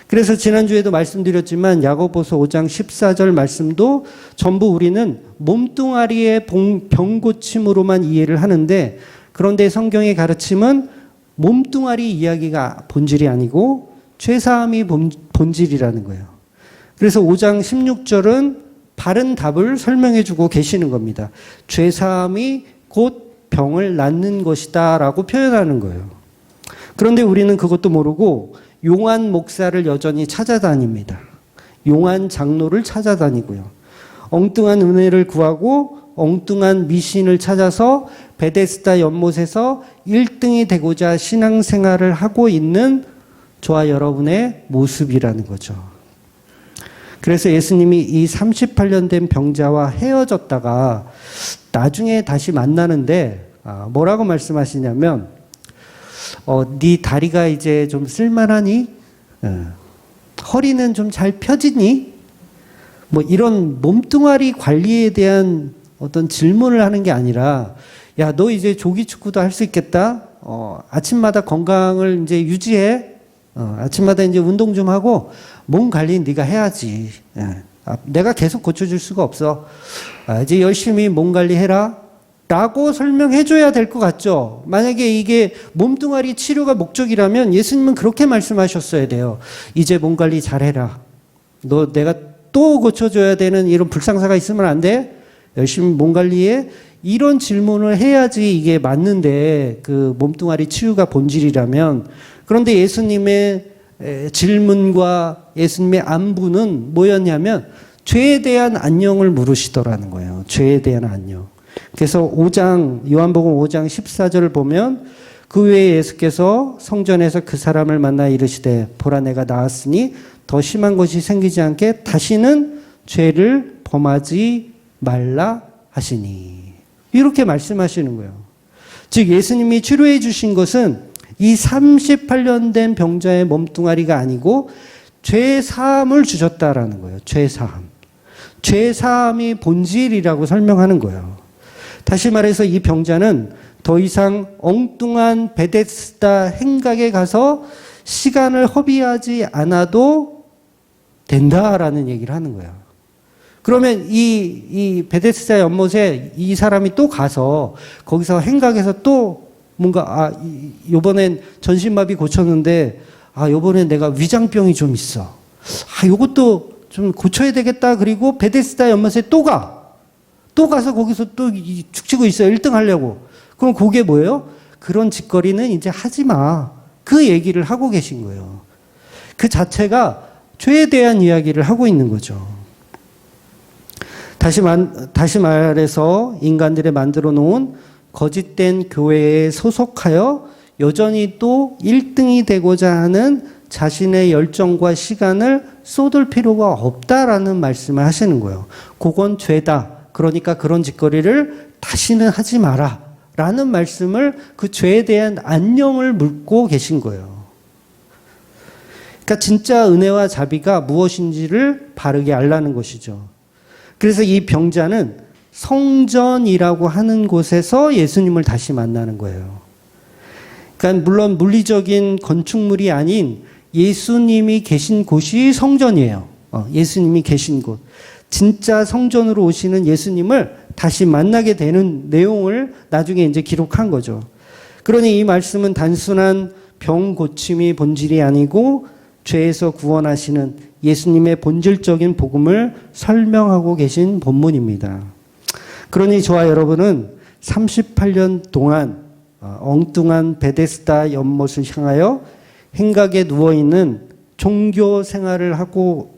그래서 지난주에도 말씀드렸지만 야고보서 5장 14절 말씀도 전부 우리는 몸뚱아리의 병고침으로만 이해를 하는데 그런데 성경의 가르침은 몸뚱아리 이야기가 본질이 아니고 죄사함이 본질이라는 거예요. 그래서 5장 16절은 바른 답을 설명해 주고 계시는 겁니다. 죄사함이 곧 병을 낫는 것이다 라고 표현하는 거예요. 그런데 우리는 그것도 모르고 용한 목사를 여전히 찾아다닙니다. 용한 장로를 찾아다니고요. 엉뚱한 은혜를 구하고 엉뚱한 미신을 찾아서 베데스다 연못에서 1등이 되고자 신앙생활을 하고 있는 저와 여러분의 모습이라는 거죠. 그래서 예수님이 이 38년 된 병자와 헤어졌다가 나중에 다시 만나는데 뭐라고 말씀하시냐면 네 다리가 이제 좀 쓸만하니? 허리는 좀 잘 펴지니? 뭐 이런 몸뚱아리 관리에 대한 어떤 질문을 하는 게 아니라 야, 너 이제 조기 축구도 할 수 있겠다? 아침마다 건강을 이제 유지해. 아침마다 이제 운동 좀 하고 몸 관리는 네가 해야지. 내가 계속 고쳐줄 수가 없어. 이제 열심히 몸 관리해라. 라고 설명해 줘야 될 것 같죠. 만약에 이게 몸뚱아리 치료가 목적이라면 예수님은 그렇게 말씀하셨어야 돼요. 이제 몸 관리 잘해라. 너 내가 또 고쳐줘야 되는 이런 불상사가 있으면 안 돼? 열심히 몸 관리해? 이런 질문을 해야지 이게 맞는데, 그 몸뚱아리 치유가 본질이라면. 그런데 예수님의 질문과 예수님의 안부는 뭐였냐면 죄에 대한 안녕을 물으시더라는 거예요. 죄에 대한 안녕. 그래서 요한복음 5장 14절을 보면 그 후에 예수께서 성전에서 그 사람을 만나 이르시되 보라 내가 나았으니 더 심한 것이 생기지 않게 다시는 죄를 범하지 말라 하시니. 이렇게 말씀하시는 거예요. 즉 예수님이 치료해 주신 것은 이 38년 된 병자의 몸뚱아리가 아니고 죄사함을 주셨다라는 거예요. 죄사함. 죄사함이 본질이라고 설명하는 거예요. 다시 말해서 이 병자는 더 이상 엉뚱한 베데스다 행각에 가서 시간을 허비하지 않아도 된다라는 얘기를 하는 거예요. 그러면 이 베데스다 연못에 이 사람이 또 가서 거기서 행각에서 또 뭔가 요번엔 전신마비 고쳤는데 요번엔 내가 위장병이 좀 있어. 요것도 좀 고쳐야 되겠다. 그리고 베데스다 연못에 또 가서 거기서 또 축치고 있어요. 1등 하려고. 그럼 그게 뭐예요? 그런 짓거리는 이제 하지 마. 그 얘기를 하고 계신 거예요. 그 자체가 죄에 대한 이야기를 하고 있는 거죠. 다시 말해서 인간들이 만들어 놓은 거짓된 교회에 소속하여 여전히 또 1등이 되고자 하는 자신의 열정과 시간을 쏟을 필요가 없다라는 말씀을 하시는 거예요. 그건 죄다. 그러니까 그런 짓거리를 다시는 하지 마라. 라는 말씀을 그 죄에 대한 안녕을 묻고 계신 거예요. 그러니까 진짜 은혜와 자비가 무엇인지를 바르게 알라는 것이죠. 그래서 이 병자는 성전이라고 하는 곳에서 예수님을 다시 만나는 거예요. 그러니까 물론 물리적인 건축물이 아닌 예수님이 계신 곳이 성전이에요. 예수님이 계신 곳. 진짜 성전으로 오시는 예수님을 다시 만나게 되는 내용을 나중에 이제 기록한 거죠. 그러니 이 말씀은 단순한 병 고침이 본질이 아니고 죄에서 구원하시는 예수님의 본질적인 복음을 설명하고 계신 본문입니다. 그러니 저와 여러분은 38년 동안 엉뚱한 베데스다 연못을 향하여 행각에 누워있는 종교 생활을 하고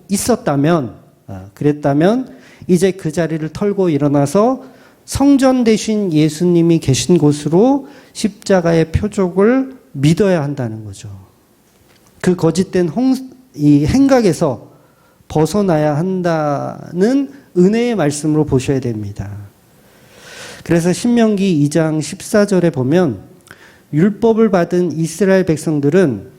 그랬다면 이제 그 자리를 털고 일어나서 성전 대신 예수님이 계신 곳으로 십자가의 표적을 믿어야 한다는 거죠. 그 거짓된 이 행각에서 벗어나야 한다는 은혜의 말씀으로 보셔야 됩니다. 그래서 신명기 2장 14절에 보면 율법을 받은 이스라엘 백성들은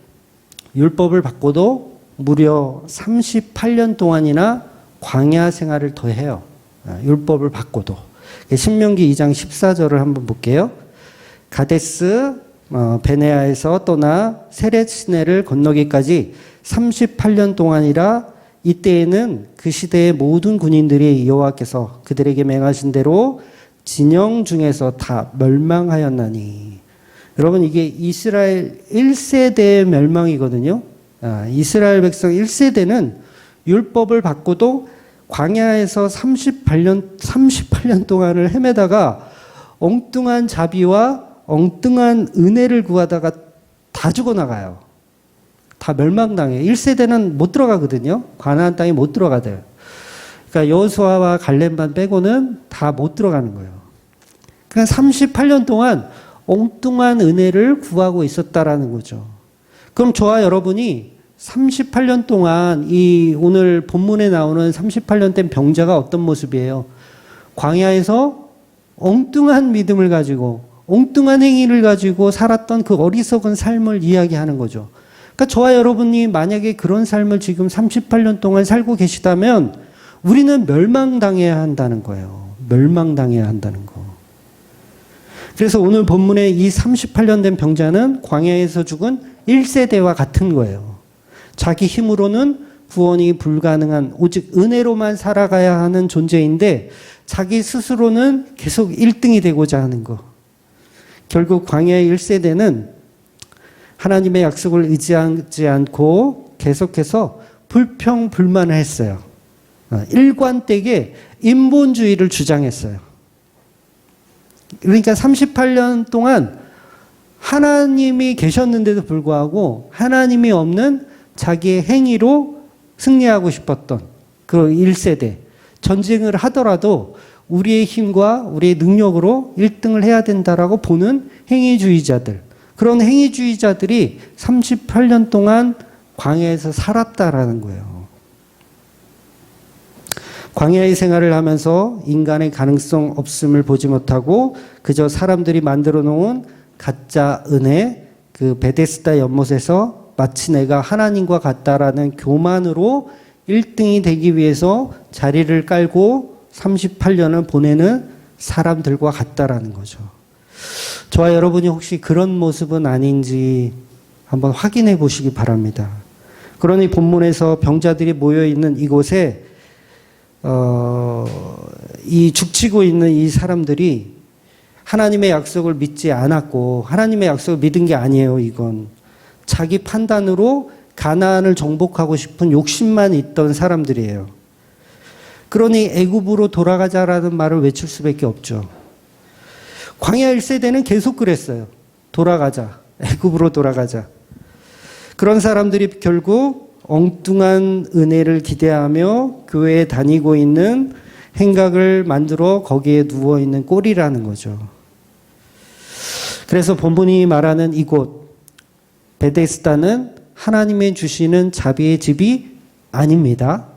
율법을 받고도 무려 38년 동안이나 광야 생활을 더 해요. 율법을 받고도. 신명기 2장 14절을 한번 볼게요. 가데스 베네아에서 떠나 세렛 시내를 건너기까지 38년 동안이라 이때에는 그 시대의 모든 군인들이 여호와께서 그들에게 맹하신 대로 진영 중에서 다 멸망하였나니. 여러분 이게 이스라엘 1세대의 멸망이거든요. 이스라엘 백성 1세대는 율법을 받고도 광야에서 38년 동안을 헤매다가 엉뚱한 자비와 엉뚱한 은혜를 구하다가 다 죽어나가요. 다 멸망당해요. 1세대는 못 들어가거든요. 가나안 땅에 못 들어가대요. 그러니까 여호수아와 갈렙만 빼고는 다 못 들어가는 거예요. 그러니까 38년 동안 엉뚱한 은혜를 구하고 있었다라는 거죠. 그럼 저와 여러분이 38년 동안 이 오늘 본문에 나오는 38년 된 병자가 어떤 모습이에요? 광야에서 엉뚱한 믿음을 가지고 엉뚱한 행위를 가지고 살았던 그 어리석은 삶을 이야기하는 거죠. 그러니까 저와 여러분이 만약에 그런 삶을 지금 38년 동안 살고 계시다면 우리는 멸망당해야 한다는 거예요. 멸망당해야 한다는 거. 그래서 오늘 본문에 이 38년 된 병자는 광야에서 죽은 1세대와 같은 거예요. 자기 힘으로는 구원이 불가능한 오직 은혜로만 살아가야 하는 존재인데 자기 스스로는 계속 1등이 되고자 하는 거. 결국 광야의 1세대는 하나님의 약속을 의지하지 않고 계속해서 불평불만을 했어요. 일관되게 인본주의를 주장했어요. 그러니까 38년 동안 하나님이 계셨는데도 불구하고 하나님이 없는 자기의 행위로 승리하고 싶었던 그 1세대. 전쟁을 하더라도 우리의 힘과 우리의 능력으로 1등을 해야 된다라고 보는 행위주의자들. 그런 행위주의자들이 38년 동안 광야에서 살았다라는 거예요. 광야의 생활을 하면서 인간의 가능성 없음을 보지 못하고 그저 사람들이 만들어 놓은 가짜 은혜, 그 베데스다 연못에서 마치 내가 하나님과 같다라는 교만으로 1등이 되기 위해서 자리를 깔고 38년을 보내는 사람들과 같다라는 거죠. 저와 여러분이 혹시 그런 모습은 아닌지 한번 확인해 보시기 바랍니다. 그러니 본문에서 병자들이 모여 있는 이곳에 이 죽치고 있는 이 사람들이 하나님의 약속을 믿지 않았고 하나님의 약속을 믿은 게 아니에요. 이건 자기 판단으로 가나안을 정복하고 싶은 욕심만 있던 사람들이에요. 그러니 애굽으로 돌아가자라는 말을 외칠 수밖에 없죠. 광야 1세대는 계속 그랬어요. 돌아가자. 애굽으로 돌아가자. 그런 사람들이 결국 엉뚱한 은혜를 기대하며 교회에 다니고 있는 행각을 만들어 거기에 누워있는 꼴이라는 거죠. 그래서 본문이 말하는 이곳 베데스다는 하나님의 주시는 자비의 집이 아닙니다.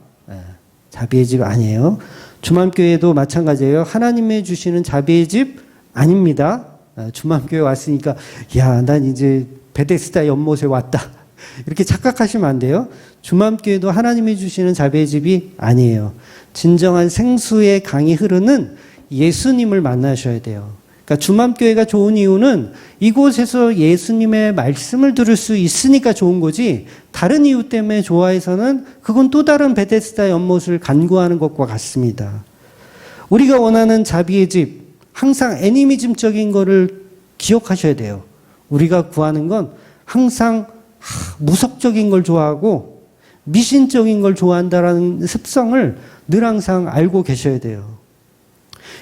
자비의 집 아니에요. 주맘교회도 마찬가지예요. 하나님의 주시는 자비의 집 아닙니다. 주맘교회 왔으니까 야, 난 이제 베데스다 연못에 왔다. 이렇게 착각하시면 안 돼요. 주맘교회도 하나님이 주시는 자비의 집이 아니에요. 진정한 생수의 강이 흐르는 예수님을 만나셔야 돼요. 그러니까 주맘교회가 좋은 이유는 이곳에서 예수님의 말씀을 들을 수 있으니까 좋은 거지 다른 이유 때문에 좋아해서는 그건 또 다른 베데스다 연못을 간구하는 것과 같습니다. 우리가 원하는 자비의 집, 항상 애니미즘적인 거를 기억하셔야 돼요. 우리가 구하는 건 항상 무속적인 걸 좋아하고 미신적인 걸 좋아한다라는 습성을 늘 항상 알고 계셔야 돼요.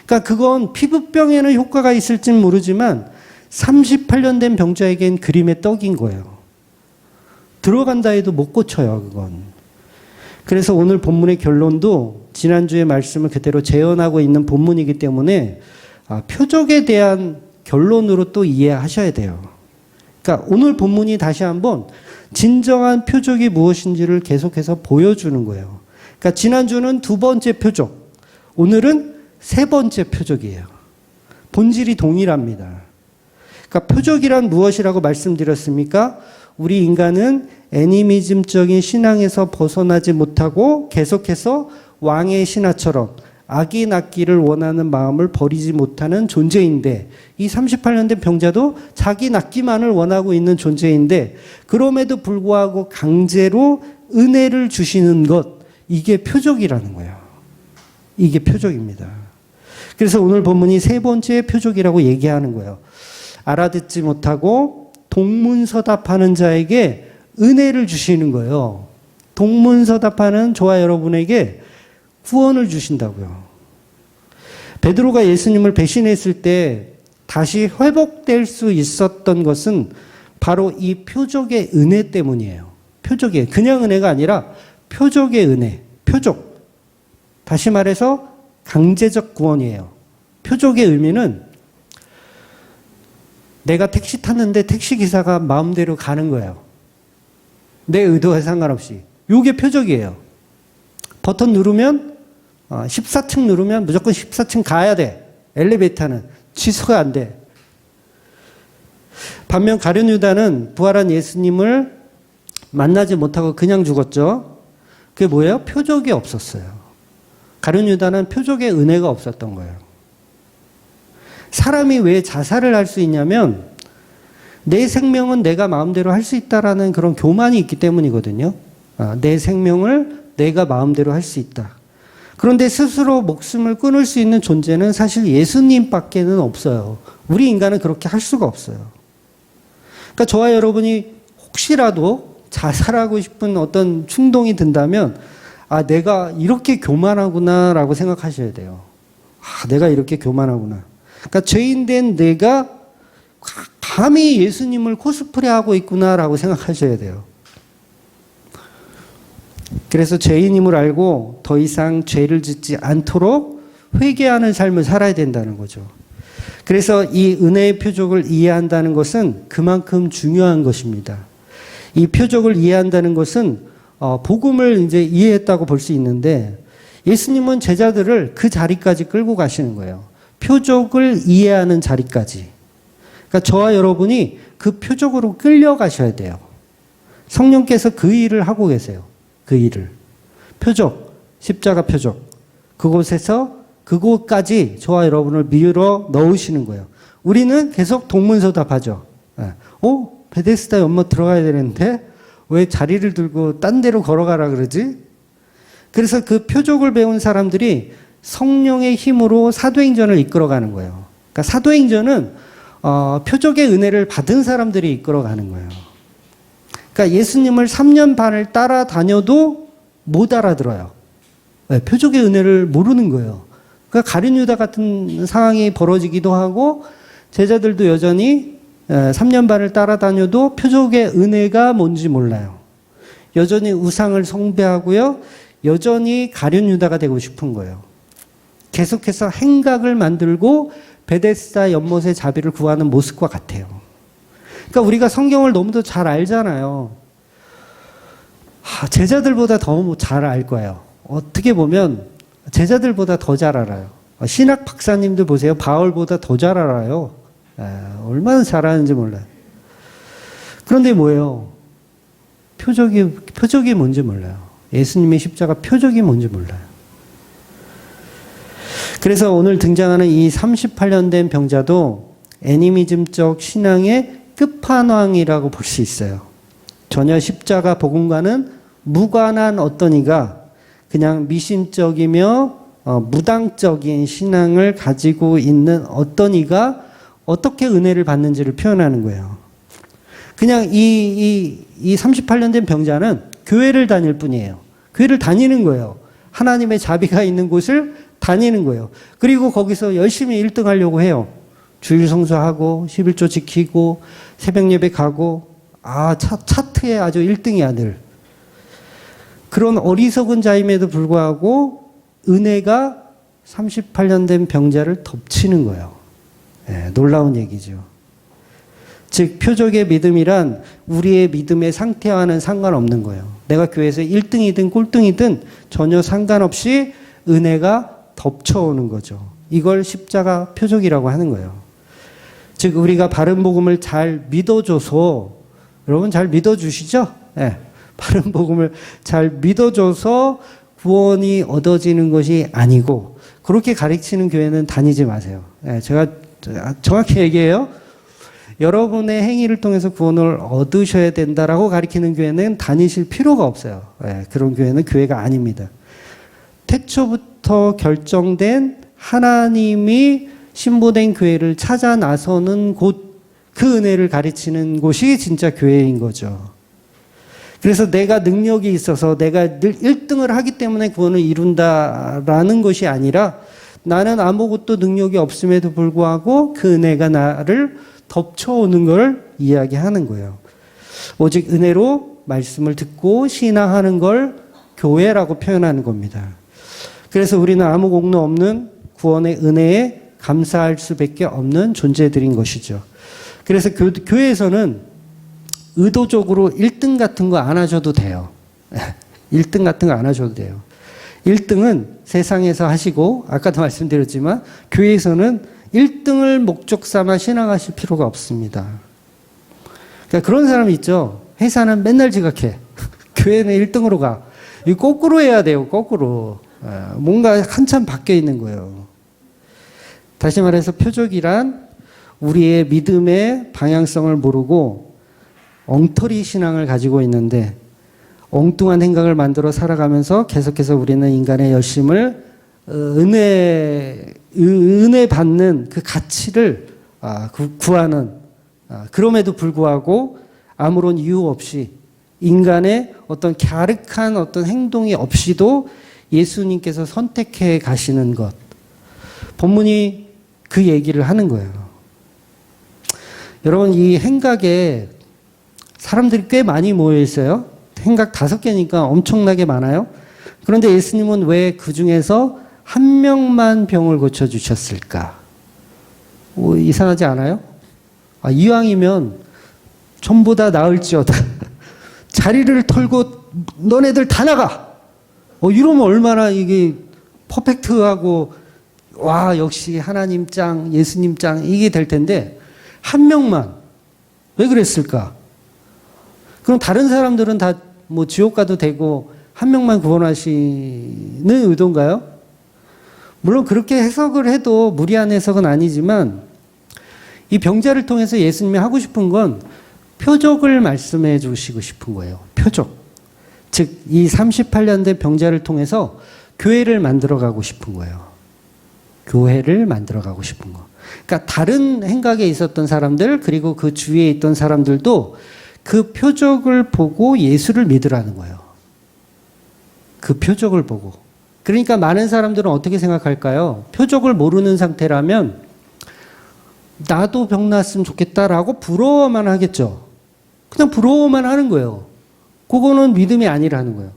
그러니까 그건 피부병에는 효과가 있을지는 모르지만 38년 된 병자에겐 그림의 떡인 거예요. 들어간다 해도 못 고쳐요, 그건. 그래서 오늘 본문의 결론도 지난주의 말씀을 그대로 재현하고 있는 본문이기 때문에 표적에 대한 결론으로 또 이해하셔야 돼요. 그러니까 오늘 본문이 다시 한번 진정한 표적이 무엇인지를 계속해서 보여주는 거예요. 그러니까 지난주는 두 번째 표적, 오늘은 세 번째 표적이에요. 본질이 동일합니다. 그러니까 표적이란 무엇이라고 말씀드렸습니까? 우리 인간은 애니미즘적인 신앙에서 벗어나지 못하고 계속해서 왕의 신하처럼 악이 낫기를 원하는 마음을 버리지 못하는 존재인데 이 38년 된 병자도 자기 낫기만을 원하고 있는 존재인데 그럼에도 불구하고 강제로 은혜를 주시는 것, 이게 표적이라는 거예요. 이게 표적입니다. 그래서 오늘 본문이 세 번째 표적이라고 얘기하는 거예요. 알아듣지 못하고 동문서답하는 자에게 은혜를 주시는 거예요. 동문서답하는 저와 여러분에게 구원을 주신다고요. 베드로가 예수님을 배신했을 때 다시 회복될 수 있었던 것은 바로 이 표적의 은혜 때문이에요. 표적이에요. 그냥 은혜가 아니라 표적의 은혜. 표적. 다시 말해서 강제적 구원이에요. 표적의 의미는 내가 택시 탔는데 택시기사가 마음대로 가는 거예요. 내 의도에 상관없이. 이게 표적이에요. 버튼 누르면 14층 누르면 무조건 14층 가야 돼. 엘리베이터는 취소가 안 돼. 반면 가룟 유다는 부활한 예수님을 만나지 못하고 그냥 죽었죠. 그게 뭐예요? 표적이 없었어요. 가룟 유다는 표적의 은혜가 없었던 거예요. 사람이 왜 자살을 할 수 있냐면 내 생명은 내가 마음대로 할 수 있다라는 그런 교만이 있기 때문이거든요. 내 생명을 내가 마음대로 할 수 있다. 그런데 스스로 목숨을 끊을 수 있는 존재는 사실 예수님밖에는 없어요. 우리 인간은 그렇게 할 수가 없어요. 그러니까 저와 여러분이 혹시라도 자살하고 싶은 어떤 충동이 든다면 내가 이렇게 교만하구나라고 생각하셔야 돼요. 내가 이렇게 교만하구나. 그러니까 죄인된 내가 감히 예수님을 코스프레하고 있구나라고 생각하셔야 돼요. 그래서 죄인임을 알고 더 이상 죄를 짓지 않도록 회개하는 삶을 살아야 된다는 거죠. 그래서 이 은혜의 표적을 이해한다는 것은 그만큼 중요한 것입니다. 이 표적을 이해한다는 것은 복음을 이제 이해했다고 볼 수 있는데 예수님은 제자들을 그 자리까지 끌고 가시는 거예요. 표적을 이해하는 자리까지. 그러니까 저와 여러분이 그 표적으로 끌려가셔야 돼요. 성령께서 그 일을 하고 계세요. 그 일을. 표적, 십자가 표적. 그곳에서 그곳까지 저와 여러분을 밀어 넣으시는 거예요. 우리는 계속 동문서답하죠. 베데스다 연못 들어가야 되는데 왜 자리를 들고 딴 데로 걸어가라 그러지? 그래서 그 표적을 배운 사람들이 성령의 힘으로 사도행전을 이끌어가는 거예요. 그러니까 사도행전은 표적의 은혜를 받은 사람들이 이끌어가는 거예요. 그러니까 예수님을 3년 반을 따라다녀도 못 알아들어요. 왜? 표적의 은혜를 모르는 거예요. 그러니까 가룟 유다 같은 상황이 벌어지기도 하고 제자들도 여전히 3년 반을 따라다녀도 표적의 은혜가 뭔지 몰라요. 여전히 우상을 숭배하고요. 여전히 가룟 유다가 되고 싶은 거예요. 계속해서 행각을 만들고 베데스다 연못의 자비를 구하는 모습과 같아요. 그러니까 우리가 성경을 너무도 잘 알잖아요. 제자들보다 더 잘 알 거예요. 어떻게 보면 제자들보다 더 잘 알아요. 신학 박사님들 보세요. 바울보다 더 잘 알아요. 얼마나 잘하는지 몰라요. 그런데 뭐예요? 표적이 뭔지 몰라요. 예수님의 십자가 표적이 뭔지 몰라요. 그래서 오늘 등장하는 이 38년 된 병자도 애니미즘적 신앙의 끝판왕이라고 볼 수 있어요. 전혀 십자가 복음과는 무관한 어떤 이가 그냥 미신적이며 무당적인 신앙을 가지고 있는 어떤 이가 어떻게 은혜를 받는지를 표현하는 거예요. 그냥 이 38년 된 병자는 교회를 다닐 뿐이에요. 교회를 다니는 거예요. 하나님의 자비가 있는 곳을 다니는 거예요. 그리고 거기서 열심히 1등 하려고 해요. 주일 성수하고 11조 지키고 새벽 예배 가고 차트에 아주 1등이야 늘. 그런 어리석은 자임에도 불구하고 은혜가 38년 된 병자를 덮치는 거예요. 놀라운 얘기죠. 즉 표적의 믿음이란 우리의 믿음의 상태와는 상관없는 거예요. 내가 교회에서 1등이든 꼴등이든 전혀 상관없이 은혜가 덮쳐오는 거죠. 이걸 십자가 표적이라고 하는 거예요. 즉 우리가 바른 복음을 잘 믿어줘서 여러분 잘 믿어주시죠? 네. 바른 복음을 잘 믿어줘서 구원이 얻어지는 것이 아니고 그렇게 가르치는 교회는 다니지 마세요. 네. 제가 정확히 얘기해요. 여러분의 행위를 통해서 구원을 얻으셔야 된다라고 가르치는 교회는 다니실 필요가 없어요. 네. 그런 교회는 교회가 아닙니다. 태초부터 결정된 하나님이 신부된 교회를 찾아 나서는 곳, 그 은혜를 가르치는 곳이 진짜 교회인 거죠. 그래서 내가 능력이 있어서 내가 늘 1등을 하기 때문에 구원을 이룬다라는 것이 아니라 나는 아무것도 능력이 없음에도 불구하고 그 은혜가 나를 덮쳐오는 걸 이야기하는 거예요. 오직 은혜로 말씀을 듣고 신앙하는 걸 교회라고 표현하는 겁니다. 그래서 우리는 아무 공로 없는 구원의 은혜에 감사할 수밖에 없는 존재들인 것이죠. 그래서 교회에서는 의도적으로 1등 같은 거 안 하셔도 돼요. 1등 같은 거 안 하셔도 돼요. 1등은 세상에서 하시고 아까도 말씀드렸지만 교회에서는 1등을 목적 삼아 신앙하실 필요가 없습니다. 그러니까 그런 사람이 있죠. 회사는 맨날 지각해. 교회는 1등으로 가. 이거 거꾸로 해야 돼요. 거꾸로. 뭔가 한참 바뀌어 있는 거예요. 다시 말해서 표적이란 우리의 믿음의 방향성을 모르고 엉터리 신앙을 가지고 있는데 엉뚱한 생각을 만들어 살아가면서 계속해서 우리는 인간의 열심을 은혜 받는 그 가치를 구하는, 그럼에도 불구하고 아무런 이유 없이 인간의 어떤 갸륵한 어떤 행동이 없이도 예수님께서 선택해 가시는 것. 본문이 그 얘기를 하는 거예요. 여러분, 이 행각에 사람들이 꽤 많이 모여 있어요. 행각 5개니까 엄청나게 많아요. 그런데 예수님은 왜 그 중에서 한 명만 병을 고쳐주셨을까? 이상하지 않아요? 이왕이면 전부 다 나을지어다. 자리를 털고 너네들 다 나가! 이러면 얼마나 이게 퍼펙트하고, 와, 역시 하나님 짱, 예수님 짱, 이게 될 텐데, 한 명만. 왜 그랬을까? 그럼 다른 사람들은 다 뭐 지옥 가도 되고, 한 명만 구원하시는 의도인가요? 물론 그렇게 해석을 해도 무리한 해석은 아니지만, 이 병자를 통해서 예수님이 하고 싶은 건 표적을 말씀해 주시고 싶은 거예요. 표적. 즉, 이 38년 된 병자를 통해서 교회를 만들어 가고 싶은 거예요. 교회를 만들어 가고 싶은 거. 그러니까 다른 행각에 있었던 사람들, 그리고 그 주위에 있던 사람들도 그 표적을 보고 예수를 믿으라는 거예요. 그 표적을 보고. 그러니까 많은 사람들은 어떻게 생각할까요? 표적을 모르는 상태라면 나도 병 났으면 좋겠다라고 부러워만 하겠죠. 그냥 부러워만 하는 거예요. 그거는 믿음이 아니라는 거예요.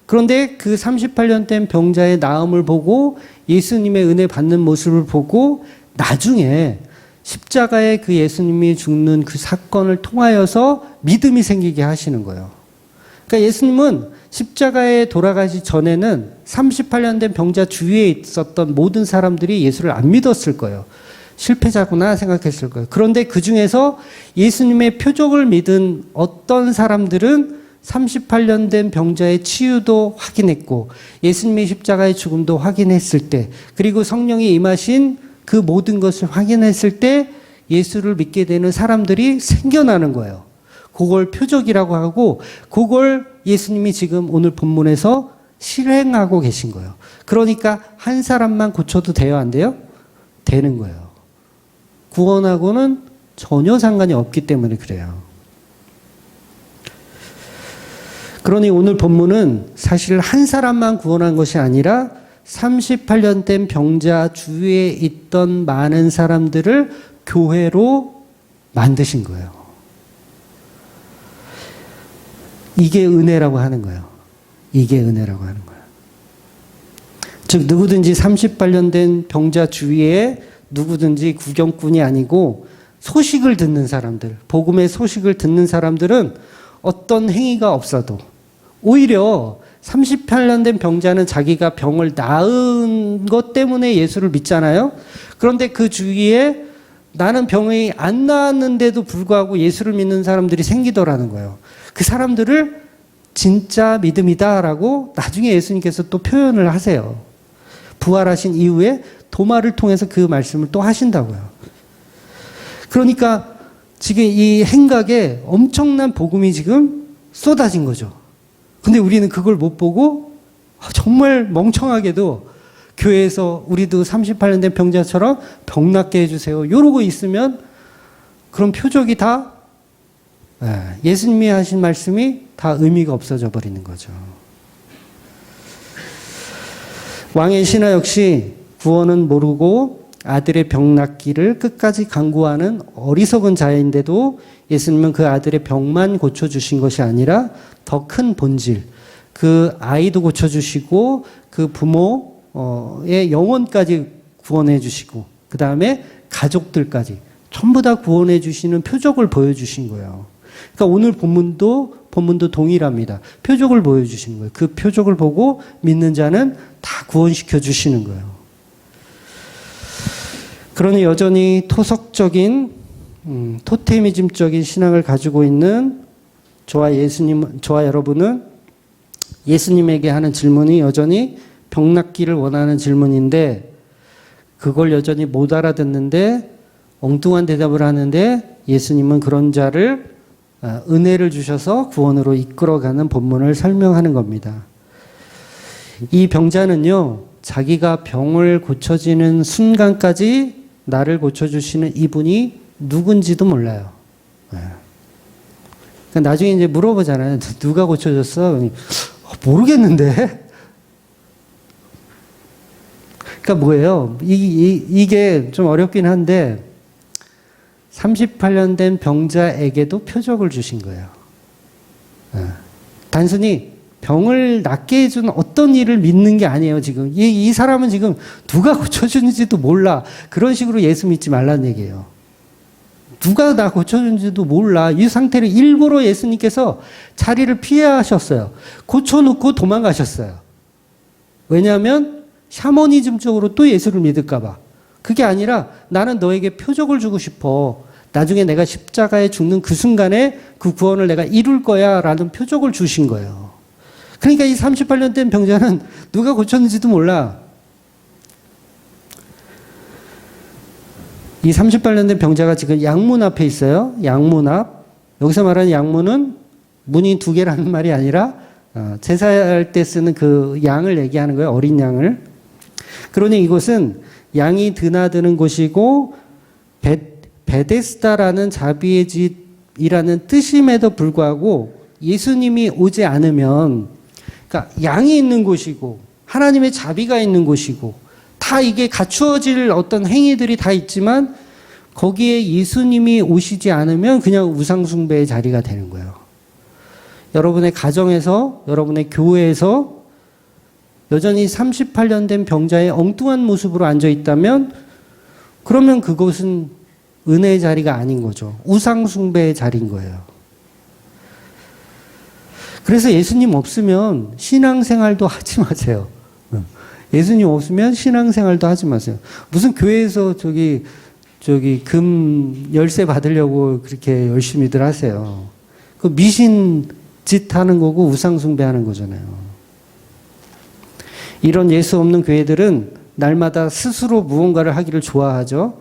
그런데 그 38년 된 병자의 나음을 보고 예수님의 은혜 받는 모습을 보고 나중에 십자가에 그 예수님이 죽는 그 사건을 통하여서 믿음이 생기게 하시는 거예요. 그러니까 예수님은 십자가에 돌아가시 전에는 38년 된 병자 주위에 있었던 모든 사람들이 예수를 안 믿었을 거예요. 실패자구나 생각했을 거예요. 그런데 그 중에서 예수님의 표적을 믿은 어떤 사람들은 38년 된 병자의 치유도 확인했고 예수님의 십자가의 죽음도 확인했을 때, 그리고 성령이 임하신 그 모든 것을 확인했을 때 예수를 믿게 되는 사람들이 생겨나는 거예요. 그걸 표적이라고 하고, 그걸 예수님이 지금 오늘 본문에서 실행하고 계신 거예요. 그러니까 한 사람만 고쳐도 돼요, 안 돼요? 되는 거예요. 구원하고는 전혀 상관이 없기 때문에 그래요. 그러니 오늘 본문은 사실 한 사람만 구원한 것이 아니라 38년 된 병자 주위에 있던 많은 사람들을 교회로 만드신 거예요. 이게 은혜라고 하는 거예요. 이게 은혜라고 하는 거예요. 즉 누구든지 38년 된 병자 주위에 누구든지 구경꾼이 아니고 소식을 듣는 사람들, 복음의 소식을 듣는 사람들은 어떤 행위가 없어도, 오히려 38년 된 병자는 자기가 병을 나은 것 때문에 예수를 믿잖아요. 그런데 그 주위에 나는 병이 안 나았는데도 불구하고 예수를 믿는 사람들이 생기더라는 거예요. 그 사람들을 진짜 믿음이다라고 나중에 예수님께서 또 표현을 하세요. 부활하신 이후에 도마를 통해서 그 말씀을 또 하신다고요. 그러니까 지금 이 행각에 엄청난 복음이 지금 쏟아진 거죠. 근데 우리는 그걸 못 보고 정말 멍청하게도 교회에서 우리도 38년 된 병자처럼 병 낫게 해주세요, 이러고 있으면 그런 표적이 다, 예수님이 하신 말씀이 다 의미가 없어져 버리는 거죠. 왕의 신하 역시 구원은 모르고 아들의 병 낫기를 끝까지 간구하는 어리석은 자인데도 예수님은 그 아들의 병만 고쳐주신 것이 아니라 더 큰 본질, 그 아이도 고쳐주시고 그 부모의 영혼까지 구원해 주시고 그 다음에 가족들까지 전부 다 구원해 주시는 표적을 보여주신 거예요. 그러니까 오늘 본문도 동일합니다. 표적을 보여주시는 거예요. 그 표적을 보고 믿는 자는 다 구원시켜 주시는 거예요. 그러니 여전히 토속적인 토테미즘적인 신앙을 가지고 있는 저와 여러분은 예수님에게 하는 질문이 여전히 병 낫기를 원하는 질문인데, 그걸 여전히 못 알아듣는데 엉뚱한 대답을 하는데 예수님은 그런 자를 은혜를 주셔서 구원으로 이끌어가는 본문을 설명하는 겁니다. 이 병자는요, 자기가 병을 고쳐지는 순간까지 나를 고쳐주시는 이분이 누군지도 몰라요. 그러니까 나중에 이제 물어보잖아요. 누가 고쳐줬어? 모르겠는데? 그러니까 뭐예요? 이게 좀 어렵긴 한데, 38년 된 병자에게도 표적을 주신 거예요. 단순히 병을 낫게 해준 어떤 일을 믿는 게 아니에요, 지금. 이 사람은 지금 누가 고쳐주는지도 몰라. 그런 식으로 예수 믿지 말라는 얘기예요. 누가 나 고쳐주는지도 몰라. 이 상태를 일부러 예수님께서 자리를 피하셨어요. 고쳐놓고 도망가셨어요. 왜냐하면 샤머니즘 쪽으로 또 예수를 믿을까봐. 그게 아니라 나는 너에게 표적을 주고 싶어. 나중에 내가 십자가에 죽는 그 순간에 그 구원을 내가 이룰 거야 라는 표적을 주신 거예요. 그러니까 이 38년 된 병자는 누가 고쳤는지도 몰라. 이 38년 된 병자가 지금 양문 앞에 있어요. 양문 앞. 여기서 말하는 양문은 문이 두 개라는 말이 아니라 제사할 때 쓰는 그 양을 얘기하는 거예요. 어린 양을. 그러니 이곳은 양이 드나드는 곳이고 베데스다라는 자비의 집이라는 뜻임에도 불구하고 예수님이 오지 않으면, 그러니까 양이 있는 곳이고 하나님의 자비가 있는 곳이고 다 이게 갖추어질 어떤 행위들이 다 있지만 거기에 예수님이 오시지 않으면 그냥 우상숭배의 자리가 되는 거예요. 여러분의 가정에서, 여러분의 교회에서 여전히 38년 된 병자의 엉뚱한 모습으로 앉아 있다면 그러면 그곳은 은혜의 자리가 아닌 거죠. 우상숭배의 자리인 거예요. 그래서 예수님 없으면 신앙생활도 하지 마세요. 예수님 없으면 신앙생활도 하지 마세요. 무슨 교회에서 금 열쇠 받으려고 그렇게 열심히들 하세요. 그 미신 짓 하는 거고 우상숭배하는 거잖아요. 이런 예수 없는 교회들은 날마다 스스로 무언가를 하기를 좋아하죠.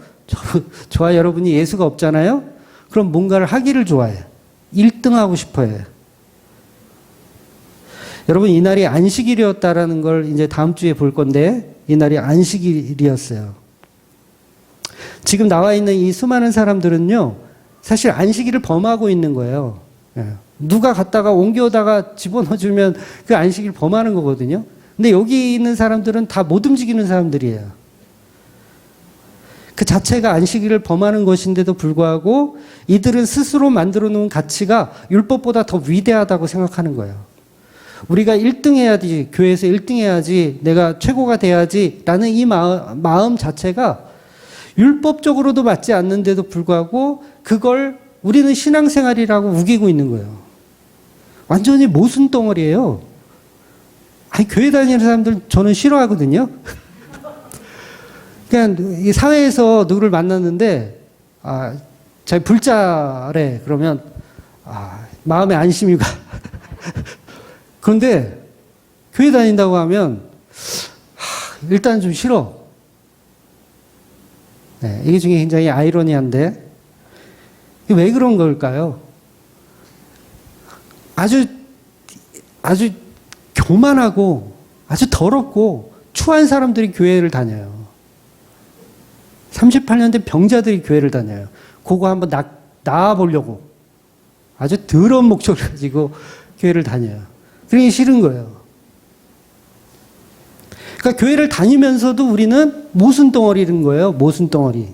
저와 여러분이 예수가 없잖아요. 그럼 뭔가를 하기를 좋아해요. 1등하고 싶어요. 여러분, 이날이 안식일이었다라는 걸 이제 다음 주에 볼 건데, 이날이 안식일이었어요. 지금 나와 있는 이 수많은 사람들은요, 사실 안식일을 범하고 있는 거예요. 누가 갖다가 옮겨다가 집어넣어주면 그 안식일 범하는 거거든요. 근데 여기 있는 사람들은 다 못 움직이는 사람들이에요. 그 자체가 안식일을 범하는 것인데도 불구하고 이들은 스스로 만들어 놓은 가치가 율법보다 더 위대하다고 생각하는 거예요. 우리가 1등 해야지, 교회에서 1등 해야지, 내가 최고가 돼야지 라는 이 마음 자체가 율법적으로도 맞지 않는데도 불구하고 그걸 우리는 신앙생활이라고 우기고 있는 거예요. 완전히 모순 덩어리예요. 아니, 교회 다니는 사람들 저는 싫어하거든요. 그냥 이 사회에서 누구를 만났는데, 자기 불자래. 그러면, 마음에 안심이 가. 그런데, 교회 다닌다고 하면, 일단 좀 싫어. 네, 이게 중에 굉장히 아이러니한데, 왜 그런 걸까요? 아주 교만하고, 아주 더럽고, 추한 사람들이 교회를 다녀요. 38년 된 병자들이 교회를 다녀요. 그거 한번 나아보려고. 아주 더러운 목적을 가지고 교회를 다녀요. 그러기 싫은 거예요. 그러니까 교회를 다니면서도 우리는 모순덩어리인 거예요. 모순덩어리.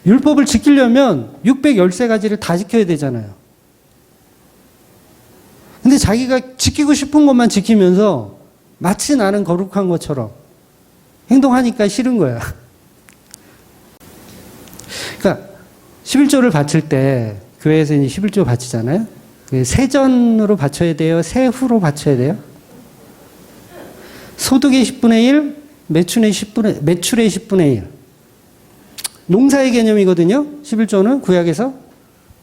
율법을 지키려면 613가지를 다 지켜야 되잖아요. 근데 자기가 지키고 싶은 것만 지키면서 마치 나는 거룩한 것처럼 행동하니까 싫은 거야. 그러니까 11조를 바칠 때 교회에서 이제 11조 바치잖아요. 세전으로 바쳐야 돼요? 세후로 바쳐야 돼요? 소득의 10분의 1, 매출의 10분의 1. 농사의 개념이거든요. 11조는 구약에서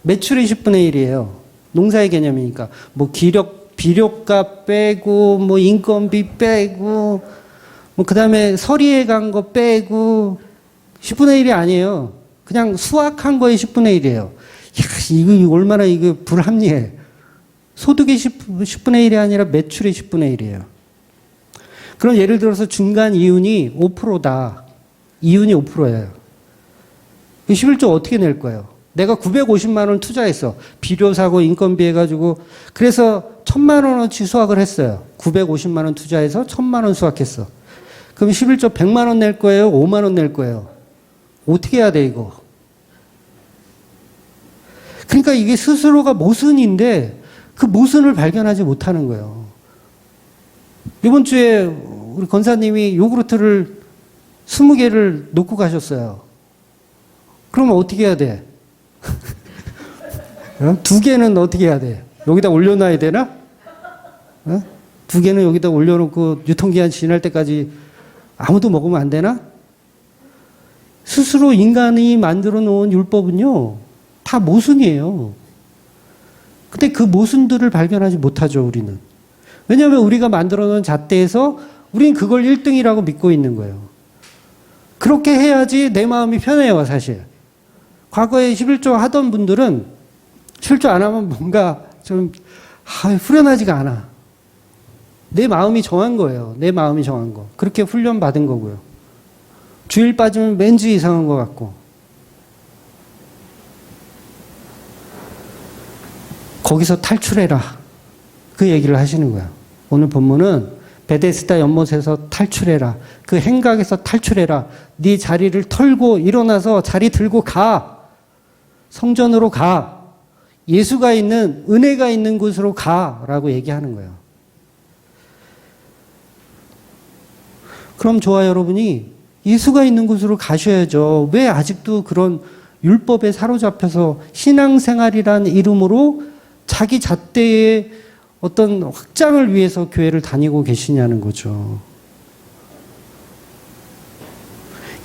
매출의 10분의 1이에요. 농사의 개념이니까 뭐 비료값 빼고 뭐 인건비 빼고 뭐 그다음에 서리에 간 거 빼고 10분의 1이 아니에요. 그냥 수확한 거의 10분의 1이에요. 이거 얼마나 이거 불합리해. 소득의 10분의 1이 아니라 매출의 10분의 1이에요. 그럼 예를 들어서 중간 이윤이 5%다. 이윤이 5%예요. 11조 어떻게 낼 거예요? 내가 950만 원 투자했어. 비료 사고 인건비 해가지고. 그래서 1000만 원어치 수확을 했어요. 950만 원 투자해서 1000만 원 수확했어. 그럼 11조 100만 원 낼 거예요? 5만 원 낼 거예요? 어떻게 해야 돼, 이거? 그러니까 이게 스스로가 모순인데 그 모순을 발견하지 못하는 거예요. 이번 주에 우리 권사님이 요구르트를 20개를 놓고 가셨어요. 그러면 어떻게 해야 돼? 2개는 어떻게 해야 돼? 여기다 올려놔야 되나? 2개는 여기다 올려놓고 유통기한 지날 때까지 아무도 먹으면 안 되나? 스스로 인간이 만들어 놓은 율법은요, 다 모순이에요. 근데 그 모순들을 발견하지 못하죠, 우리는. 왜냐하면 우리가 만들어 놓은 잣대에서 우린 그걸 1등이라고 믿고 있는 거예요. 그렇게 해야지 내 마음이 편해요, 사실. 과거에 11조 하던 분들은 11조 안 하면 뭔가 좀 후련하지가 않아. 내 마음이 정한 거예요. 내 마음이 정한 거. 그렇게 훈련 받은 거고요. 주일 빠지면 왠지 이상한 것 같고. 거기서 탈출해라. 그 얘기를 하시는 거야. 오늘 본문은 베데스다 연못에서 탈출해라. 그 행각에서 탈출해라. 네 자리를 털고 일어나서 자리 들고 가. 성전으로 가. 예수가 있는, 은혜가 있는 곳으로 가. 라고 얘기하는 거예요. 그럼 저와 여러분이 예수가 있는 곳으로 가셔야죠. 왜 아직도 그런 율법에 사로잡혀서 신앙생활이라는 이름으로 자기 잣대의 어떤 확장을 위해서 교회를 다니고 계시냐는 거죠.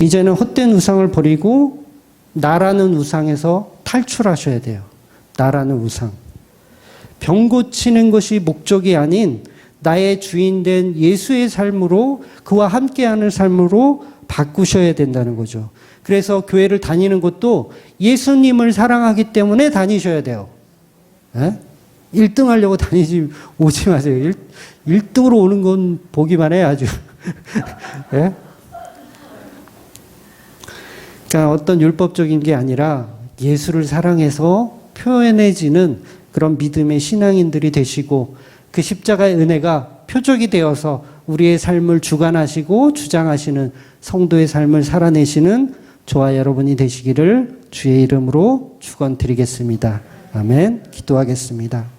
이제는 헛된 우상을 버리고 나라는 우상에서 탈출하셔야 돼요. 나라는 우상. 병 고치는 것이 목적이 아닌 나의 주인 된 예수의 삶으로, 그와 함께하는 삶으로 바꾸셔야 된다는 거죠. 그래서 교회를 다니는 것도 예수님을 사랑하기 때문에 다니셔야 돼요. 에? 1등 하려고 오지 마세요. 1등으로 오는 건 보기만 해, 아주. 예? 그러니까 어떤 율법적인 게 아니라 예수를 사랑해서 표현해지는 그런 믿음의 신앙인들이 되시고, 그 십자가의 은혜가 표적이 되어서 우리의 삶을 주관하시고 주장하시는 성도의 삶을 살아내시는 저와 여러분이 되시기를 주의 이름으로 축원드리겠습니다. 아멘. 기도하겠습니다.